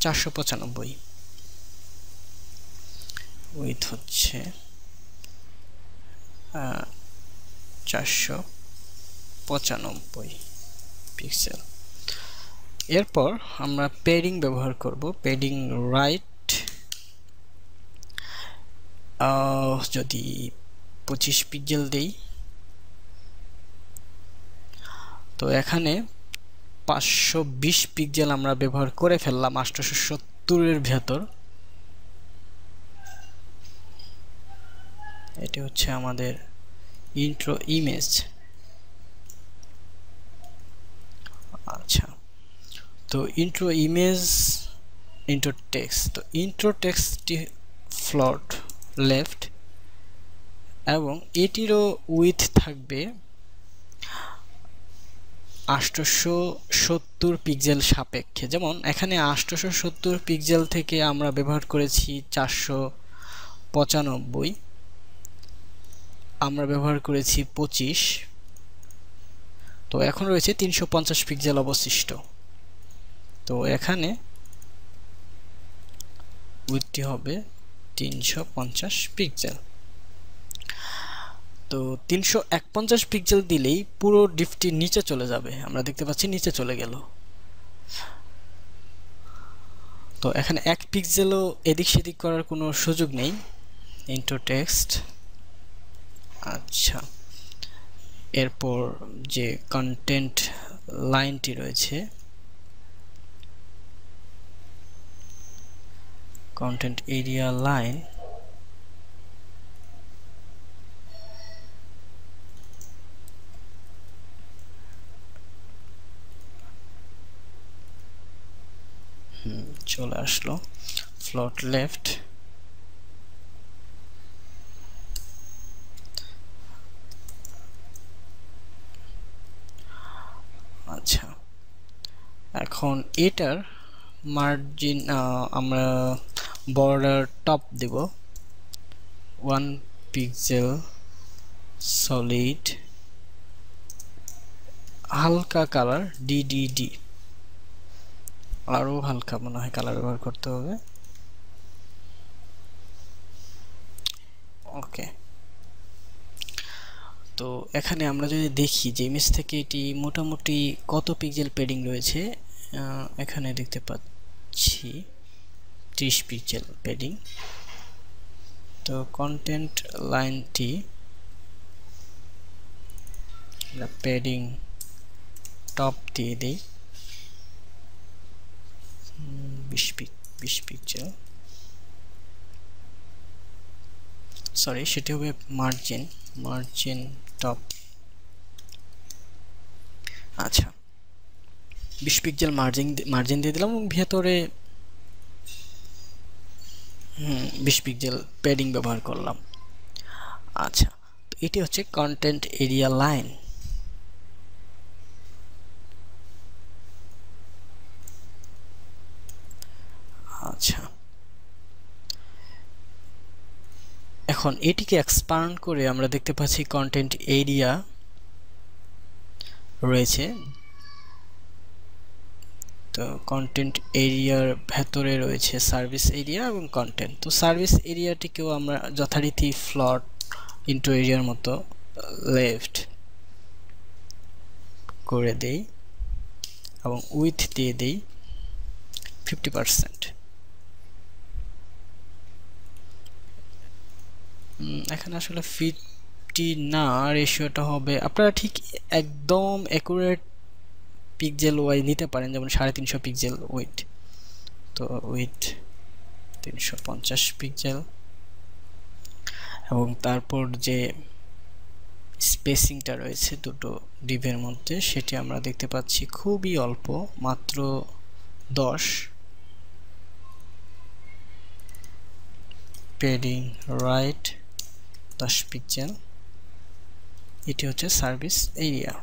495, উইথ হচ্ছে 495 পিক্সেল। এরপর আমরা পেডিং ব্যবহার করব। পেডিং রাইট যদি 25 পিক্সেল দেই, তো এখানে 520 পিক্সেল আমরা ব্যবহার করে ফেললাম 870 এর ভেতর। এটি হচ্ছে আমাদের ইন্ট্রো ইমেজ। আচ্ছা, তো ইন্ট্রো ইমেজ, ইন্ট্রো টেক্সট, তো ইন্ট্রো টেক্সটটি ফ্লট লেফট এবং এটিরও উইথ থাকবে 870 পিক্সেল সাপেক্ষে। যেমন এখানে 870 পিক্সেল থেকে আমরা ব্যবহার করেছি 495, আমরা ব্যবহার করেছি 25, তো এখন রয়েছে 350 পিক্সেল অবশিষ্ট। তো এখানে উইথটি হবে 350 পিক্সেল। তো 351 পিক্সেল দিলেই পুরো ডিপটি নিচে চলে যাবে, আমরা দেখতে পাচ্ছি নিচে চলে গেল। তো এখানে 1 পিক্সেলও এদিক সেদিক করার কোনো সুযোগ নেই। Intro text. আচ্ছা, এরপর যে কন্টেন্ট লাইনটি রয়েছে, কন্টেন্ট এরিয়া লাইন, চলে আসলো ফ্লট লেফট। আচ্ছা, এখন এটার মার্জিন আমরা বর্ডার টপ দেব 1 পিক্সেল সলিড, হালকা কালার ডিডিডি, আরো হালকা মনে হয় কালার ব্যবহার করতে হবে। ওকে, তো এখানে আমরা যদি দেখি যে ইমেজ থেকে এটি মোটামুটি কত পিক্সেল পেডিং রয়েছে, এখানে দেখতে পাচ্ছি 30 পিক্সেল পেডিং। তো কন্টেন্ট লাইনটি পেডিং টপ দিয়ে দিই 20 পিক্সেল, সরি সেটি হবে মার্জিন টপ। আচ্ছা, 20 পিক্সেল মার্জিন দিয়ে দিলাম এবং ভেতরে 20 পিক্সেল প্যাডিং ব্যবহার করলাম। আচ্ছা, তো এটি হচ্ছে কন্টেন্ট এরিয়া লাইন। আচ্ছা, এখন এটিকে এক্সপান্ড করে আমরা দেখতে পাচ্ছি কন্টেন্ট এরিয়া রয়েছে। তো কন্টেন্ট এরিয়ার ভেতরে রয়েছে সার্ভিস এরিয়া এবং কন্টেন্ট। তো সার্ভিস এরিয়াটিকেও আমরা যথারীতি ফ্লট ইন্ট্রো এরিয়ার মতো লেফট করে দেই এবং উইথ দিয়ে দেই 50%। এখানে আসলে 50 না, রেশিওটা হবে, আপনারা ঠিক একদম অ্যাকুরেট পিক্সেল ওয়াইজ নিতে পারেন, যেমন 350 পিক্সেল উইথ, তো উইথ 350 পিক্সেল এবং তারপর যে স্পেসিংটা রয়েছে দুটো ডিভের মধ্যে সেটি আমরা দেখতে পাচ্ছি খুবই অল্প, মাত্র 10। পেডিং রাইট 10 পিক্সেল, এটি হচ্ছে সার্ভিস এরিয়া।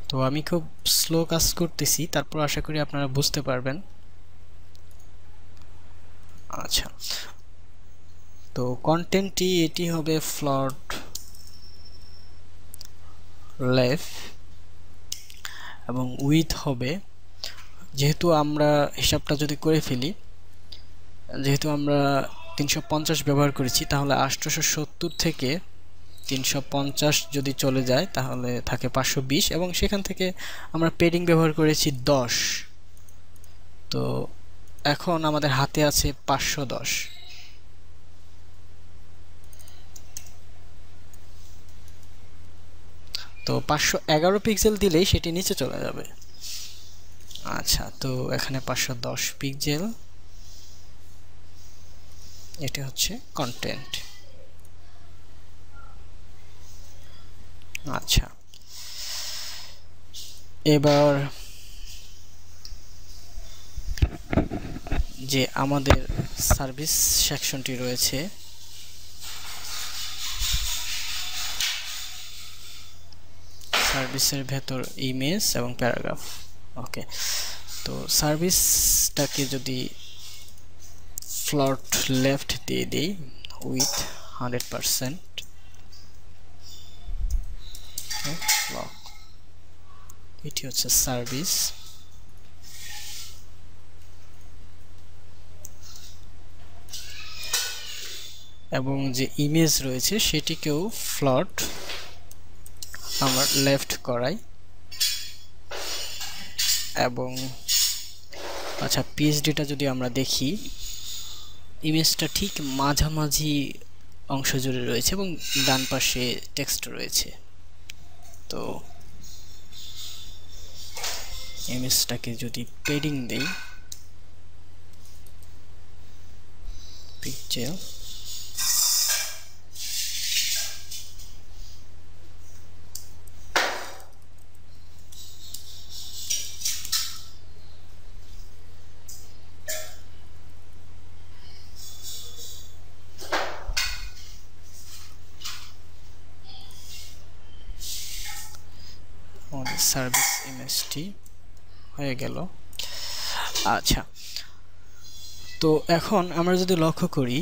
তো আমি খুব স্লো কাজ করতেছি, তারপর আশা করি আপনারা বুঝতে পারবেন। আচ্ছা, তো কন্টেন্টটি এটি হবে ফ্লট লেফট এবং উইথ হবে, যেহেতু আমরা হিসাবটা যদি করে ফেলি, যেহেতু আমরা 350 ব্যবহার করেছি, তাহলে 870 থেকে 350 যদি চলে যায় তাহলে থাকে 520 এবং সেখান থেকে আমরা পেডিং ব্যবহার করেছি 10। তো এখন আমাদের হাতে আছে 510। তো 511 পিক্সেল দিলেই সেটি নিচে চলে যাবে। আচ্ছা, তো এখানে 510 পিক্সেল, এটা হচ্ছে কন্টেন্ট। আচ্ছা, এবার যে আমাদের সার্ভিস সেকশনটি রয়েছে, সার্ভিসের ভেতর ইমেজ এবং প্যারাগ্রাফ। ওকে, তো সার্ভিসটাকে যদি ফ্লোট লেফট দিয়ে দিই উইথ 100%, এটি হচ্ছে সার্ভিস। এবং যে ইমেজ রয়েছে সেটিকেও ফ্লোট আমরা লেফট করাই। এবং আচ্ছা, পিএইচডিটা যদি আমরা দেখি, ইমেজটা ঠিক মাঝামাঝি অংশ জুড়ে রয়েছে এবং ডান পাশে টেক্সট রয়েছে। তো ইমেজটাকে যদি পেডিং দেই, পিক্সেল, আমাদের সার্ভিস ইমেজটি হয়ে গেল। আচ্ছা, তো এখন আমরা যদি লক্ষ্য করি,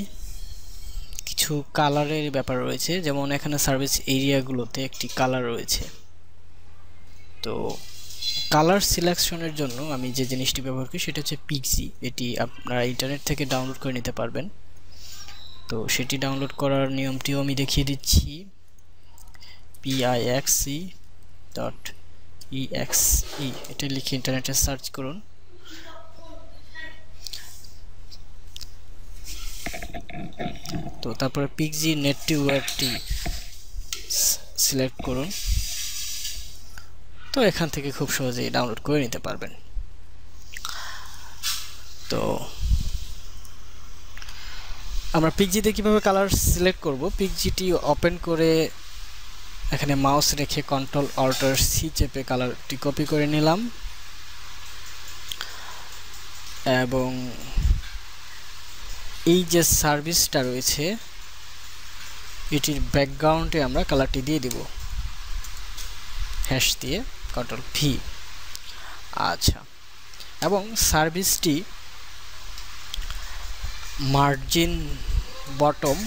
কিছু কালারের ব্যাপার রয়েছে। যেমন এখানে সার্ভিস এরিয়াগুলোতে একটি কালার রয়েছে। তো কালার সিলেকশনের জন্য আমি যে জিনিসটি ব্যবহার করি সেটা হচ্ছে পিক্সি। এটি আপনারা ইন্টারনেট থেকে ডাউনলোড করে নিতে পারবেন। তো সেটি ডাউনলোড করার নিয়মটিও আমি দেখিয়ে দিচ্ছি। pixc.exe এটা লিখে ইন্টারনেটে সার্চ করুন। তো তারপরে পিক্সি নেটওয়ার্কটি সিলেক্ট করুন। তো এখান থেকে খুব সহজেই ডাউনলোড করে নিতে পারবেন। তো আমরা পিক্সিতে কিভাবে কালার সিলেক্ট করব, পিক্সিটি ওপেন করে এখানে মাউস রেখে Ctrl+Alt+C চেপে কালারটি কপি করে নিলাম এবং এই যে সার্ভিসটা রয়েছে এটির ব্যাকগ্রাউন্ডে আমরা কালারটি দিয়ে দিব হ্যাশ দিয়ে Ctrl+V। আচ্ছা, এবং সার্ভিসটি মার্জিন বটম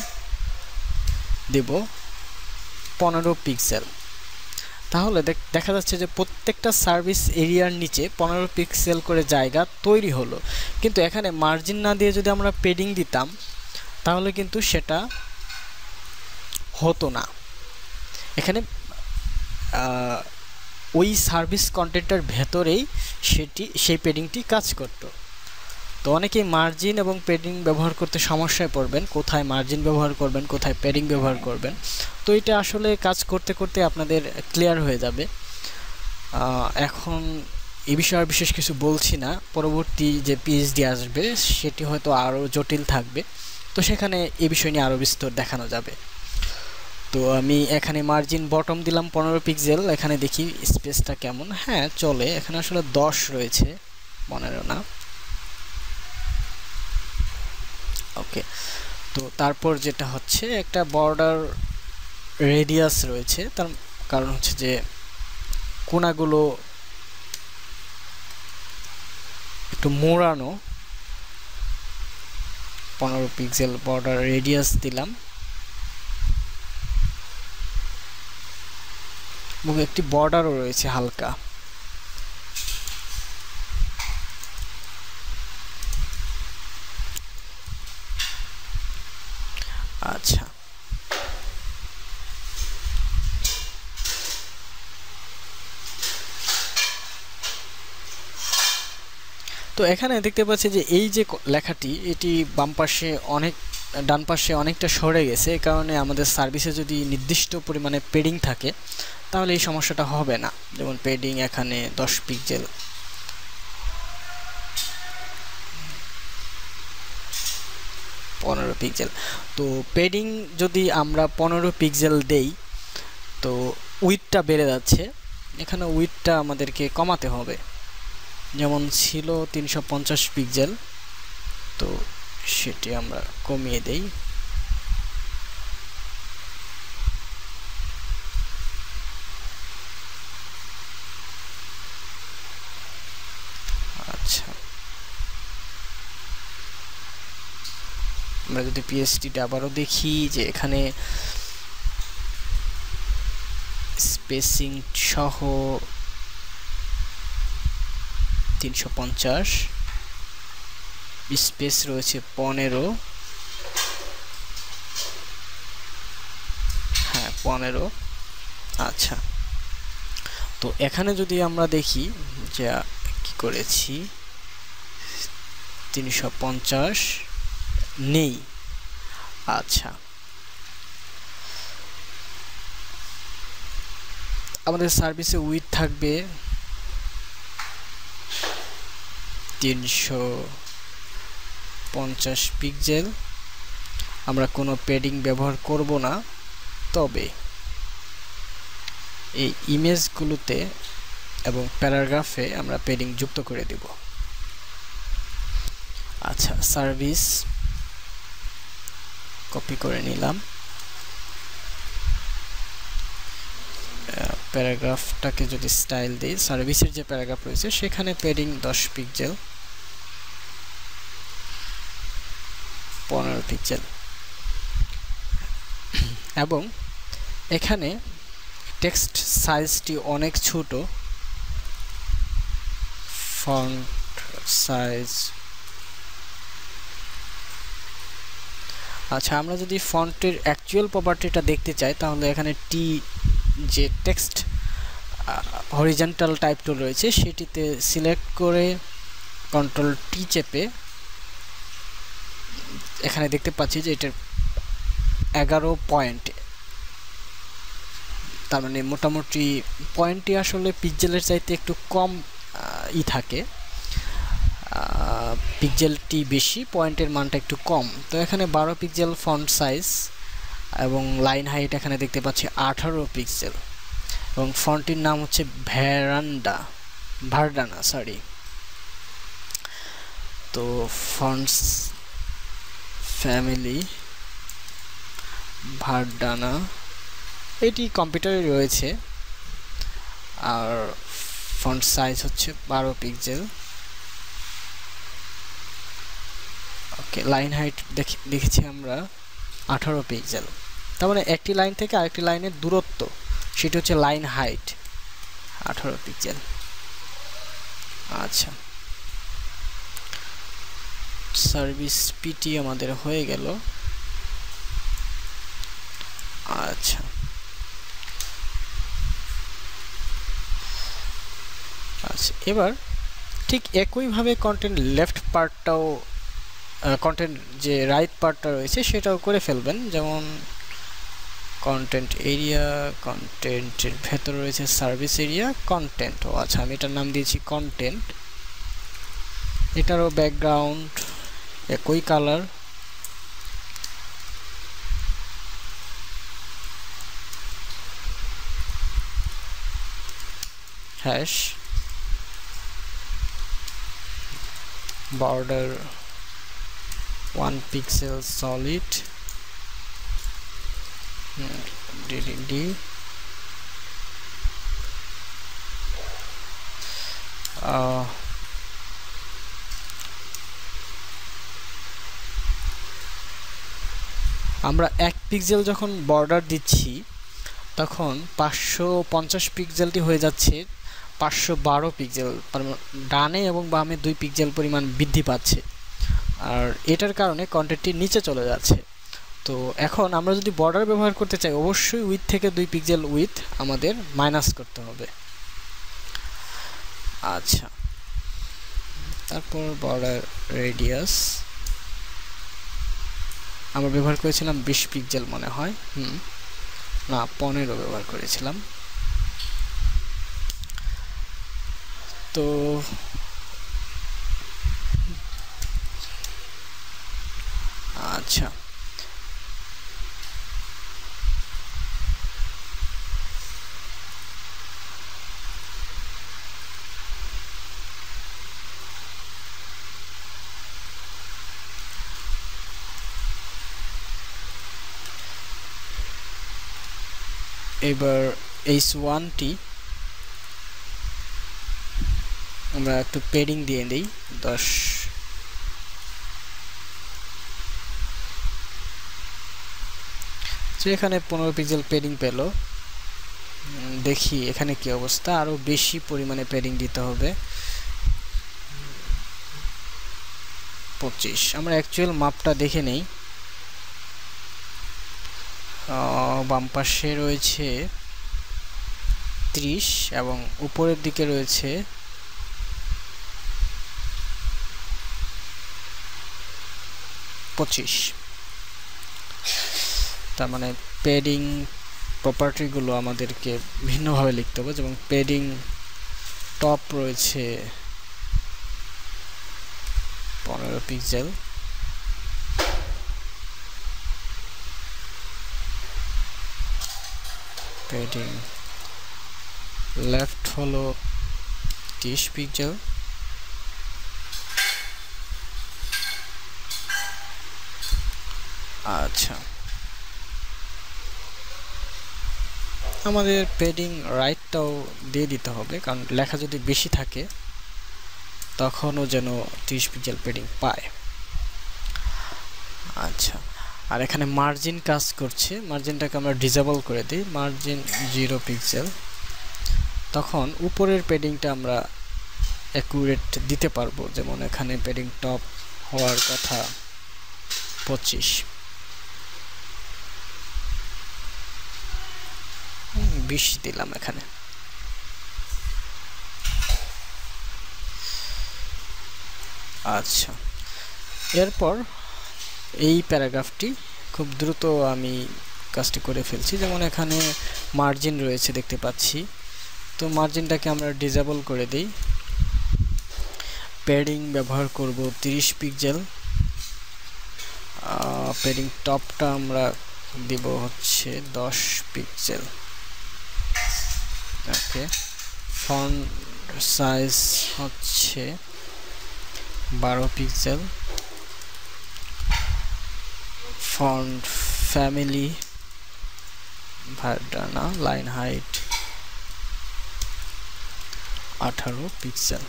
দেব 15 পিক্সেল। তাহলে দেখা যাচ্ছে যে প্রত্যেকটা সার্ভিস এরিয়ার নিচে 15 পিক্সেল করে জায়গা তৈরি হলো। কিন্তু এখানে মার্জিন না দিয়ে যদি আমরা পেডিং দিতাম তাহলে কিন্তু সেটা হতো না। এখানে ওই সার্ভিস কন্টেন্টের ভেতরেই সেই পেডিংটি কাজ করত। তো অনেকেই মার্জিন এবং পেডিং ব্যবহার করতে সমস্যায় পড়বেন, কোথায় মার্জিন ব্যবহার করবেন, কোথায় পেডিং ব্যবহার করবেন। তো এটা আসলে কাজ করতে করতে আপনাদের ক্লিয়ার হয়ে যাবে। এখন এই বিষয়ে বিশেষ কিছু বলছি না, পরবর্তী যে পিএইচডি আসবে সেটি হয়তো আরও জটিল থাকবে, তো সেখানে এই বিষয় নিয়ে আরও বিস্তর দেখানো যাবে। তো আমি এখানে মার্জিন বটম দিলাম 15 পিক্সেল। এখানে দেখি স্পেসটা কেমন। হ্যাঁ, চলে। এখানে আসলে 10 রয়েছে, 15 না। ওকে, তো তারপর যেটা হচ্ছে একটা বর্ডার রেডিয়াস রয়েছে, তার কারণ হচ্ছে যে কোণাগুলো একটু মোড়ানো। 15 পিক্সেল বর্ডার রেডিয়াস দিলাম এবং একটি বর্ডারও রয়েছে হালকা। আচ্ছা, তো এখানে দেখতে পাচ্ছি যে এই যে লেখাটি এটি বাম পাশে অনেক ডান পাশে অনেকটা সরে গেছে, এই কারণে আমাদের সার্ভিসে যদি নির্দিষ্ট পরিমাণে পেডিং থাকে তাহলে এই সমস্যাটা হবে না। যেমন পেডিং এখানে 10 পিক্সেল, 15 পিক্সেল। তো পেডিং যদি আমরা 15 পিক্সেল দেই তো উইডথটা বেড়ে যাচ্ছে, এখানে উইডথটা আমাদেরকে কমাতে হবে। যেমন ছিল 350 পিক্সেল, তো সেটি আমরা কমিয়ে দেই। আচ্ছা, আমরা যদি পিএসটিটা আবারও দেখি যে এখানে স্পেসিং সহ 350, স্পেস রয়েছে 15, হ্যাঁ 15। আচ্ছা, তো এখানে যদি আমরা দেখি যে কি করেছি, 350 নেই। আচ্ছা, আমাদের সার্ভিসে উইথ থাকবে 350 পিক্সেল, আমরা কোনো পেডিং ব্যবহার করব না, তবে এই ইমেজগুলোতে এবং প্যারাগ্রাফে আমরা পেডিং যুক্ত করে দেব। আচ্ছা, সার্ভিস কপি করে নিলাম, প্যারাগ্রাফটাকে যদি স্টাইল দেই, সার্ভিসের যে প্যারাগ্রাফ রয়েছে সেখানে পেডিং 10 পিক্সেল, 15 পিক্সেল, এবং এখানে টেক্সট সাইজটি অনেক ছোট, ফন্ট সাইজ। আচ্ছা, আমরা যদি ফন্টের অ্যাকচুয়াল প্রপার্টিটা দেখতে চাই তাহলে এখানে টি যে টেক্সট হরিজন্টাল টাইপ টুল রয়েছে সেটিতে সিলেক্ট করে কন্ট্রোল টি চেপে এখানে দেখতে পাচ্ছি যে এটার 11 পয়েন্ট, তার মানে মোটামুটি পয়েন্টটি আসলে পিক্সেলের চাইতে একটু কম থাকে, পিক্সেলটি বেশি, পয়েন্টের মানটা একটু কম। তো এখানে 12 পিক্সেল ফন্ট সাইজ এবং লাইন হাইট এখানে দেখতে পাচ্ছি 18 পিক্সেল, এবং ফন্টটির নাম হচ্ছে ভার্ডানা সরি। তো ফন্টস ফ্যামিলি ভার্ডানা, এটি কম্পিউটারে রয়েছে, আর ফন্ট সাইজ হচ্ছে 12 পিক্সেল। ওকে, লাইন হাইট দেখেছি আমরা 18 পিক্সেল, তার মানে একটি লাইন থেকে আরেকটি লাইনের দূরত্ব সেটা হচ্ছে লাইন হাইট 18 পিক্সেল। আচ্ছা, সার্ভিস পিটি আমাদের হয়ে গেল। আচ্ছা, আচ্ছা, এবার ঠিক একইভাবে কন্টেন্ট লেফট পার্টটাও, কন্টেন্ট যে রাইট পার্টটা রয়েছে সেটাও করে ফেলবেন। যেমন কন্টেন্ট এরিয়া, কন্টেন্টের ভেতর রয়েছে সার্ভিস এরিয়া, কন্টেন্ট। ও আচ্ছা, আমি এটার নাম দিয়েছি কন্টেন্ট, এটারও ব্যাকগ্রাউন্ড একই colour, hash, border 1 pixel solid, DDD, আমরা 1 পিক্সেল যখন বর্ডার দিচ্ছি তখন 550 পিক্সেলটি হয়ে যাচ্ছে 512 পিক্সেল, ডানে এবং বামে 2 পিক্সেল পরিমাণ বৃদ্ধি পাচ্ছে, আর এটার কারণে কন্টেন্টটি নিচে চলে যাচ্ছে। তো এখন আমরা যদি বর্ডার ব্যবহার করতে চাই অবশ্যই উইথ থেকে 2 পিক্সেল উইথ আমাদের মাইনাস করতে হবে। আচ্ছা, তারপর বর্ডার রেডিয়াস আমরা ব্যবহার করেছিলাম 20 পিক্সেল মনে হয়, না 15 ব্যবহার করেছিলাম। তো আচ্ছা, এবার H1টি আমরা একটু পেডিং দিয়ে দিই 10। তো এখানে 15 পিক্সেল পেডিং পেল। দেখি এখানে কি অবস্থা, আরো বেশি পরিমাণে পেডিং দিতে হবে 25। আমরা অ্যাকচুয়াল মাপটা দেখে নেই। বাম পাশে রয়েছে 30 এবং উপরের দিকে রয়েছে 25। তার মানে পেডিং প্রপার্টিগুলো আমাদেরকে ভিন্নভাবে লিখতে হবে, যেমন পেডিং টপ রয়েছে 15 পিক্সেল, পেডিং লেফট হলো 30 পিক্সেল, আচ্ছা আমাদের পেডিং রাইটটাও দিয়ে দিতে হবে, কারণ লেখা যদি বেশি থাকে তখনও যেন 30 পিক্সেল পেডিং পায়। আচ্ছা, আর এখানে মার্জিন কাজ করছে, মার্জিনটাকে আমরা ডিসেবল করে দিই, মার্জিন 0 পিক্সেল। তখন উপরের পেডিংটা আমরা অ্যাকুরেট দিতে পারবো, যেমন এখানে পেডিং টপ হওয়ার কথা 25, 20 দিলাম এখানে। আচ্ছা, এরপর এই প্যারাগ্রাফটি খুব দ্রুত আমি কাজটি করে ফেলছি, যেমন এখানে মার্জিন রয়েছে দেখতে পাচ্ছি, তো মার্জিনটাকে আমরা ডিসেবল করে দিই। পেডিং ব্যবহার করব 30 পিক্সেল, পেডিং টপটা আমরা দিব হচ্ছে 10 পিক্সেল। ওকে, ফন্ট সাইজ হচ্ছে 12 pixel, font family Verdana, line height 18 pixel.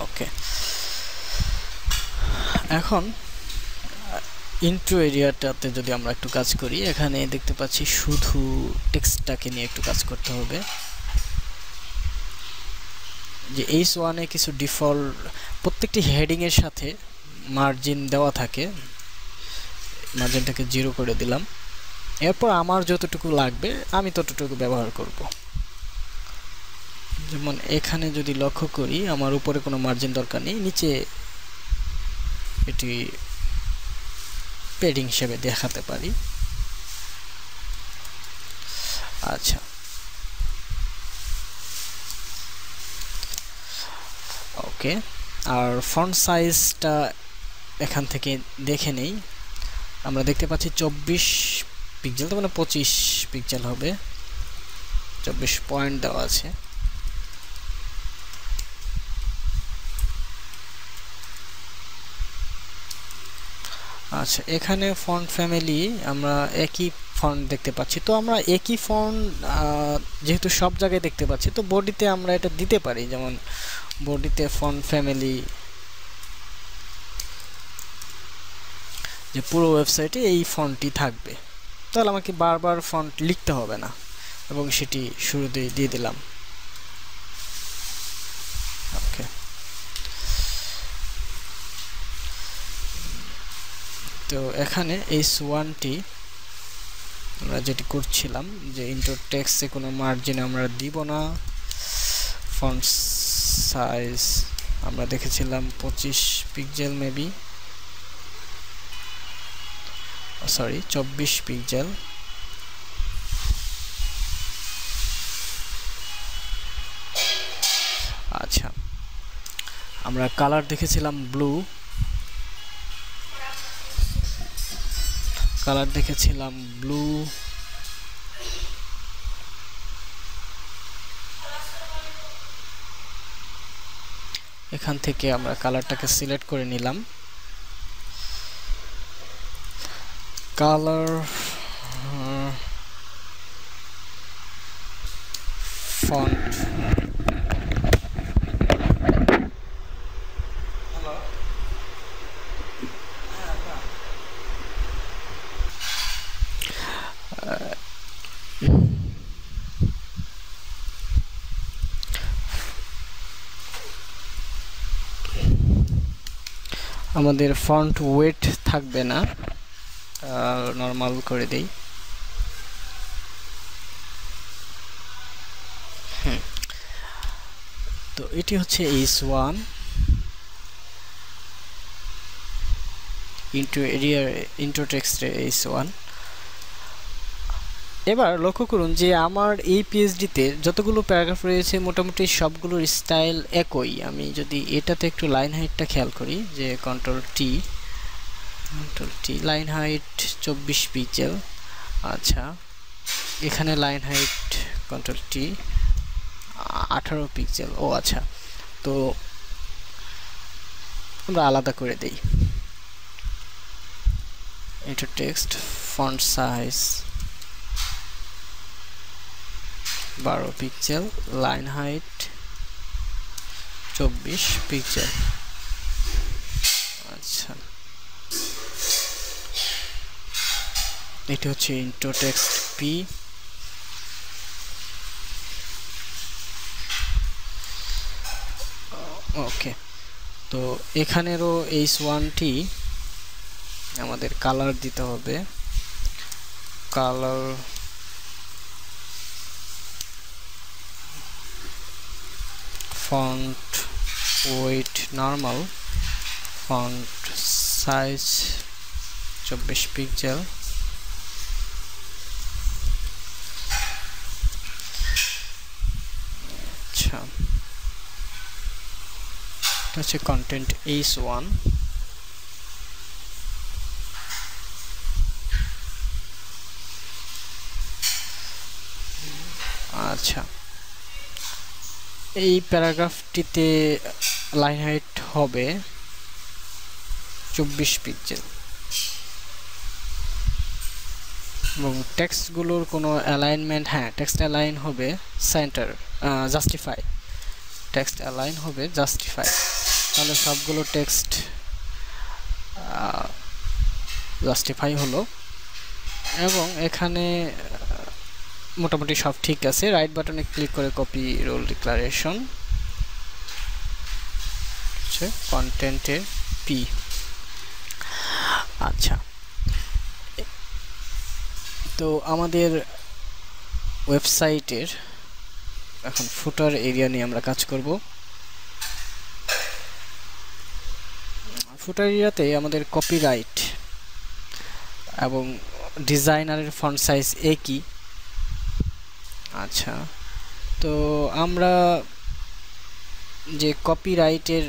Okay, এখন ইন্ট্রো এরিয়াটাতে যদি আমরা একটু কাজ করি, এখানে দেখতে পাচ্ছি শুধু টেক্সটটাকে নিয়ে একটু কাজ করতে হবে। যে H1-এ কিছু ডিফল্ট প্রত্যেকটি হেডিং এর সাথে মার্জিন দেওয়া থাকে, মার্জিনটাকে 0 করে দিলাম। এরপর আমার যতটুকু লাগবে আমি ততটুকু ব্যবহার করব। যেমন এখানে যদি লক্ষ্য করি, আমার উপরে কোনো মার্জিন দরকার নেই, নিচে এটি পেডিং হিসেবে দেখাতে পারি। আচ্ছা, ওকে, আর ফন্ট সাইজটা এখান থেকে দেখে নেই। আমরা দেখতে পাচ্ছি 24 পিক্সেল, তো মানে 25 পিক্সেল হবে, 24 পয়েন্ট দেওয়া আছে। আচ্ছা, এখানে ফন্ট ফ্যামিলি আমরা একই ফন্ট দেখতে পাচ্ছি, তো আমরা একই ফন্ট যেহেতু সব জায়গায় দেখতে পাচ্ছি, তো বডিতে আমরা এটা দিতে পারি, যেমন বডিতে ফন্ট ফ্যামিলি, যে পুরো ওয়েবসাইটে এই ফন্টটি থাকবে, তাহলে আমাকে বারবার ফন্ট লিখতে হবে না, এবং সেটি শুরুতেই দিয়ে দিলাম। ওকে, তো এখানে এই সোয়ানটি আমরা যেটি করছিলাম যে ইন্টার টেক্সটে কোনো মার্জিন আমরা দিব না, ফন্ট সাইজ আমরা দেখেছিলাম 25 পিক্সেল মেবি, সরি 24 পিক্সেল। আচ্ছা, আমরা কালার দেখেছিলাম ব্লু, কালার দেখেছিলাম ব্লু, এখান থেকে আমরা কালারটাকে সিলেক্ট করে নিলাম, কালার ফন্ট আমাদের ফন্ট ওয়েট থাকবে না, নরমাল করে দেই। তো এটি হচ্ছে H1 ইন্টু টেক্সটের H1। এবার লক্ষ্য করুন যে আমার এই পিএইচডিতে যতগুলো প্যারাগ্রাফ রয়েছে মোটামুটি সবগুলোর স্টাইল একই। আমি যদি এটাতে একটু লাইন হাইটটা খেয়াল করি, যে কন্ট্রোল টি লাইন হাইট 24 পিক্সেল। আচ্ছা, এখানে লাইন হাইট কন্ট্রোল টি 18 পিক্সেল। ও আচ্ছা, তো আমরা আলাদা করে দেই। এটা text font size 12 pixel, line height 24 pixel. আচ্ছা, এটা হচ্ছে ইন্টু টেক্সট পি। ওকে, তো এখানেরও H1টি আমাদের কালার দিতে হবে, colour font wait normal, font size 24 pixel. আচ্ছা, এটা হচ্ছে কন্টেন্ট H1। আচ্ছা, এই প্যারাগ্রাফটিতে লাইন হাইট হবে 24 পিক্সেল এবং টেক্সটগুলোর কোনো অ্যালাইনমেন্ট, হ্যাঁ টেক্সট অ্যালাইন হবে সেন্টার, জাস্টিফাই, টেক্সট অ্যালাইন হবে জাস্টিফাই। তাহলে সবগুলো টেক্সট জাস্টিফাই হলো এবং এখানে মোটামুটি সব ঠিক আছে। রাইট বাটনে ক্লিক করে কপি রোল ডিক্লারেশন, হচ্ছে কন্টেন্টের পি। আচ্ছা, তো আমাদের ওয়েবসাইটের এখন ফুটার এরিয়া নিয়ে আমরা কাজ করব। ফুটার এরিয়াতে আমাদের কপিরাইট এবং ডিজাইনারের ফন্ট সাইজ একই। আচ্ছা, তো আমরা যে কপিরাইটের,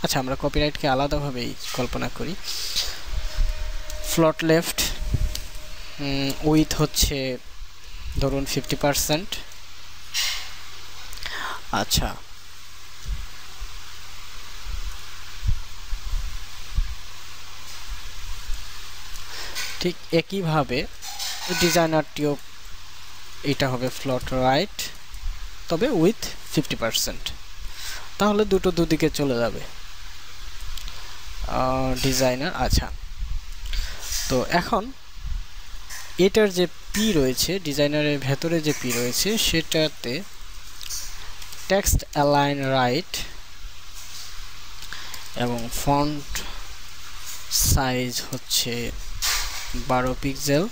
আচ্ছা আমরা কপিরাইটকে আলাদাভাবেই কল্পনা করি। ফ্লট লেফট উইথ হচ্ছে ধরুন 50%। আচ্ছা, ঠিক একইভাবে ডিজাইনারটিও এটা হবে ফ্লট রাইট, তবে উইথ 50%। তাহলে দুটো দুদিকে চলে যাবে ডিজাইনার। আচ্ছা, তো এখন এটার যে পি রয়েছে, ডিজাইনারের ভেতরে যে পি রয়েছে, সেটাতে টেক্সট অ্যালাইন রাইট এবং ফন্ট সাইজ হচ্ছে 12 পিক্সেল।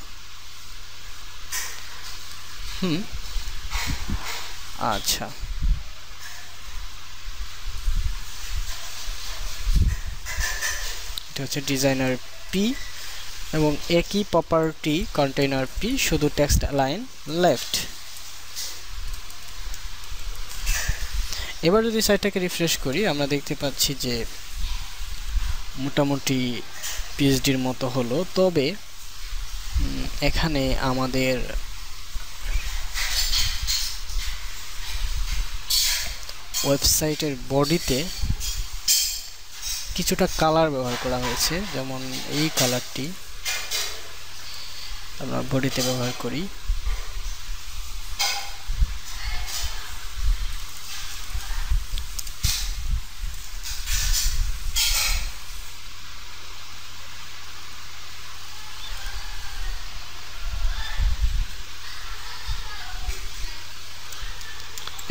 আচ্ছা, এটা হচ্ছে ডিজাইনার পি এবং একই প্রপার্টি কন্টেইনার পি, শুধু টেক্সট অ্যালাইন লেফট। এবার যদি সাইটটাকে রিফ্রেশ করি আমরা দেখতে পাচ্ছি যে মোটামুটি পিএইচডির মতো হলো। তবে এখানে আমাদের ওয়েবসাইটের বডিতে কিছুটা কালার ব্যবহার করা হয়েছে, যেমন এই কালারটি আমরা বডিতে ব্যবহার করি।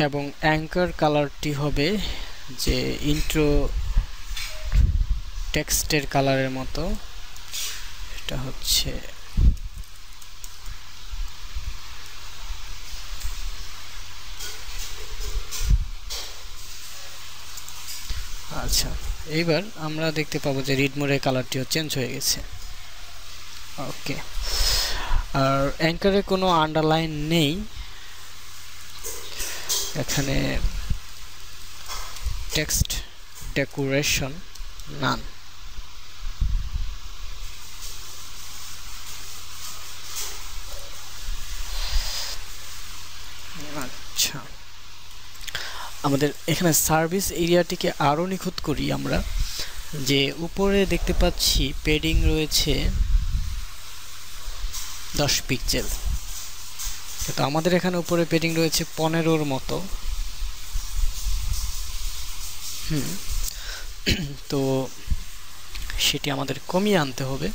এবং অ্যাঙ্কার কালারটি হবে যে ইন্ট্রো টেক্সটের কালারের মতো। এটা হচ্ছে আচ্ছা, এইবার আমরা দেখতে পাবো যে রিড মোডের কালারটিও চেঞ্জ হয়ে গেছে। ওকে, আর অ্যাঙ্কারে কোনো আন্ডারলাইন নেই, এখানে টেক্সট ডেকোরেশন নান। আচ্ছা, আমাদের এখানে সার্ভিস এরিয়াটিকে আরও নিখুঁত করি আমরা, যে উপরে দেখতে পাচ্ছি পেডিং রয়েছে 10 পিক্সেল, কিন্তু আমাদের এখানে উপরে পেডিং রয়েছে 15-র মতো। তো সেটি আমাদের কমিয়ে আনতে হবে।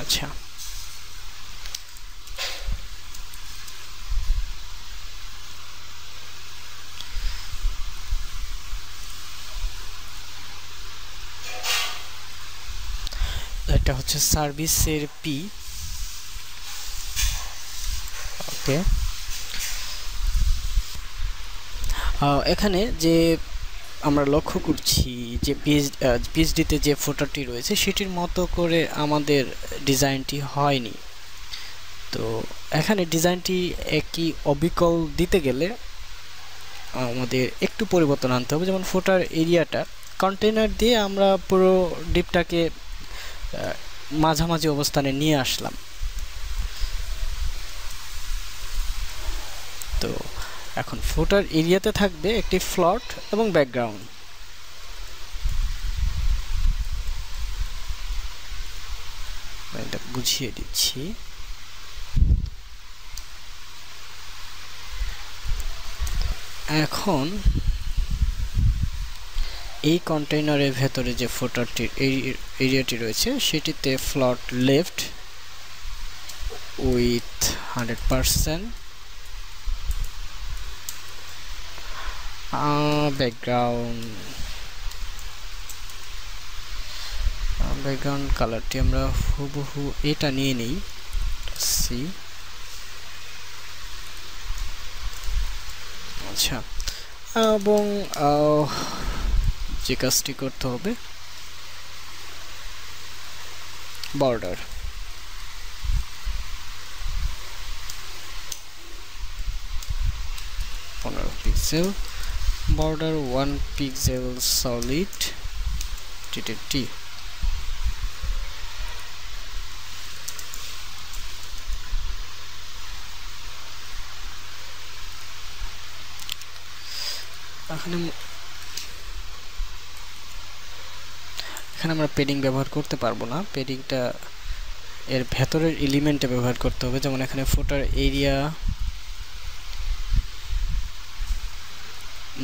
আচ্ছা, এটা হচ্ছে সার্ভিসের পি। ওকে, এখানে যে আমরা লক্ষ্য করছি যে পিএইচডিতে যে ফোটারটি রয়েছে সেটির মতো করে আমাদের ডিজাইনটি হয়নি। তো এখানে ডিজাইনটি একই অবিকল দিতে গেলে আমাদের একটু পরিবর্তন আনতে হবে। যেমন ফোটার এরিয়াটা কন্টেইনার দিয়ে আমরা পুরো ডিপটাকে মাঝামাঝি অবস্থানে নিয়ে আসলাম। তো এখন ফুটার এরিয়াতে থাকবে একটি ফ্লট এবং ব্যাকগ্রাউন্ড। এটা বুঝিয়ে দিচ্ছি। এখন এই কন্টেইনারের ভেতরে যে ফুটারটির এরিয়াটি রয়েছে সেটিতে ফ্লট লেফট উইথ 100%, ব্যাকগ্রাউন্ড কালারটি আমরা হুবহু এটা নিয়ে নিই, সি। আচ্ছা, এবং যে কাজটি করতে হবে border 15 pixel, border 1 pixel solid TTT। এখানে আমরা পেডিং ব্যবহার করতে পারবো না, পেডিংটা এর ভেতরের এলিমেন্টে ব্যবহার করতে হবে। যেমন এখানে ফুটার এরিয়া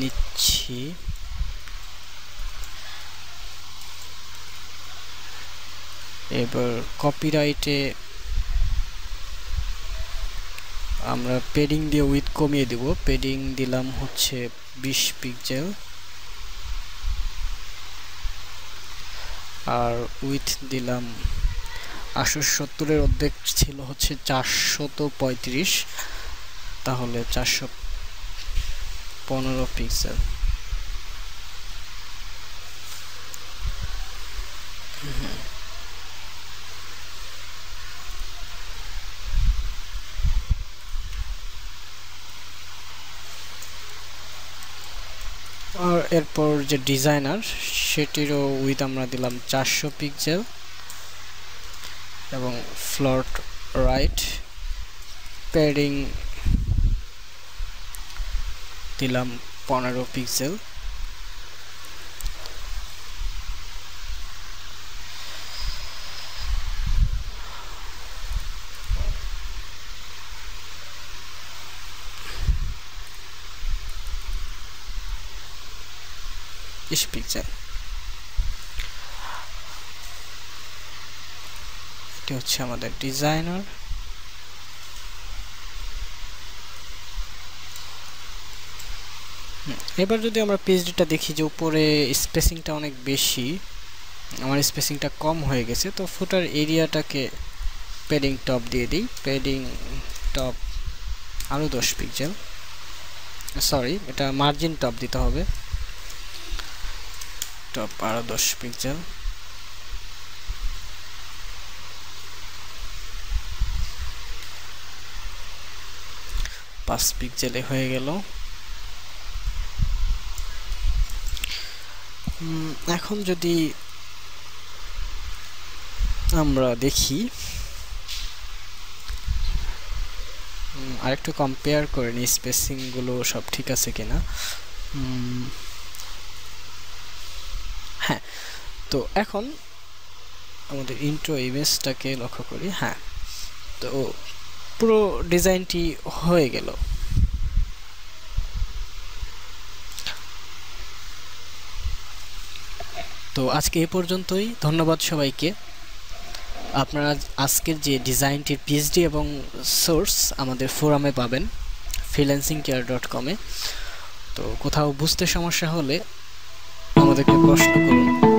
নিচ্ছি। এবার কপিরাইটে আমরা পেডিং দিয়ে উইথ কমিয়ে দেব। পেডিং দিলাম হচ্ছে 20 পিক্সেল আর উইথ দিলাম 870 এর অর্ধেক ছিল হচ্ছে 435, তাহলে 415 পিক্সেল। আর এরপর যে ডিজাইনার সেটিরও উইথ আমরা দিলাম 400 পিক্সেল এবং ফ্লোট রাইট প্যাডিং দিলাম 15 পিক্সেল। পিক্সেল এটি হচ্ছে আমাদের ডিজাইনার। এবার যদি আমরা পিএইচডিটা দেখি যে উপরে স্পেসিংটা অনেক বেশি, আমার স্পেসিংটা কম হয়ে গেছে, তো ফুটার এরিয়াটাকে প্যাডিং টপ দিয়ে দিই। প্যাডিং টপ আরও 10 পিক্সেল, সরি এটা মার্জিন টপ দিতে হবে, টপ আরও 10 পিক্সেল। পাঁচ পিক্সেলে হয়ে গেল। এখন যদি আমরা দেখি আরেকটু কম্পেয়ার করে নিই স্পেসিং গুলো সব ঠিক আছে কিনা। হ্যাঁ, তো এখন আমাদের ইন্ট্রো ইমেজটাকে লক্ষ্য করি। হ্যাঁ, তো পুরো ডিজাইনটি হয়ে গেল। তো আজকে এই পর্যন্তই, ধন্যবাদ সবাইকে। আপনারা আজকের যে ডিজাইনটির পিএইচডি এবং সোর্স আমাদের ফোরামে পাবেন freelancingcareer.com-এ। তো কোথাও বুঝতে সমস্যা হলে আমাদেরকে প্রশ্ন করুন।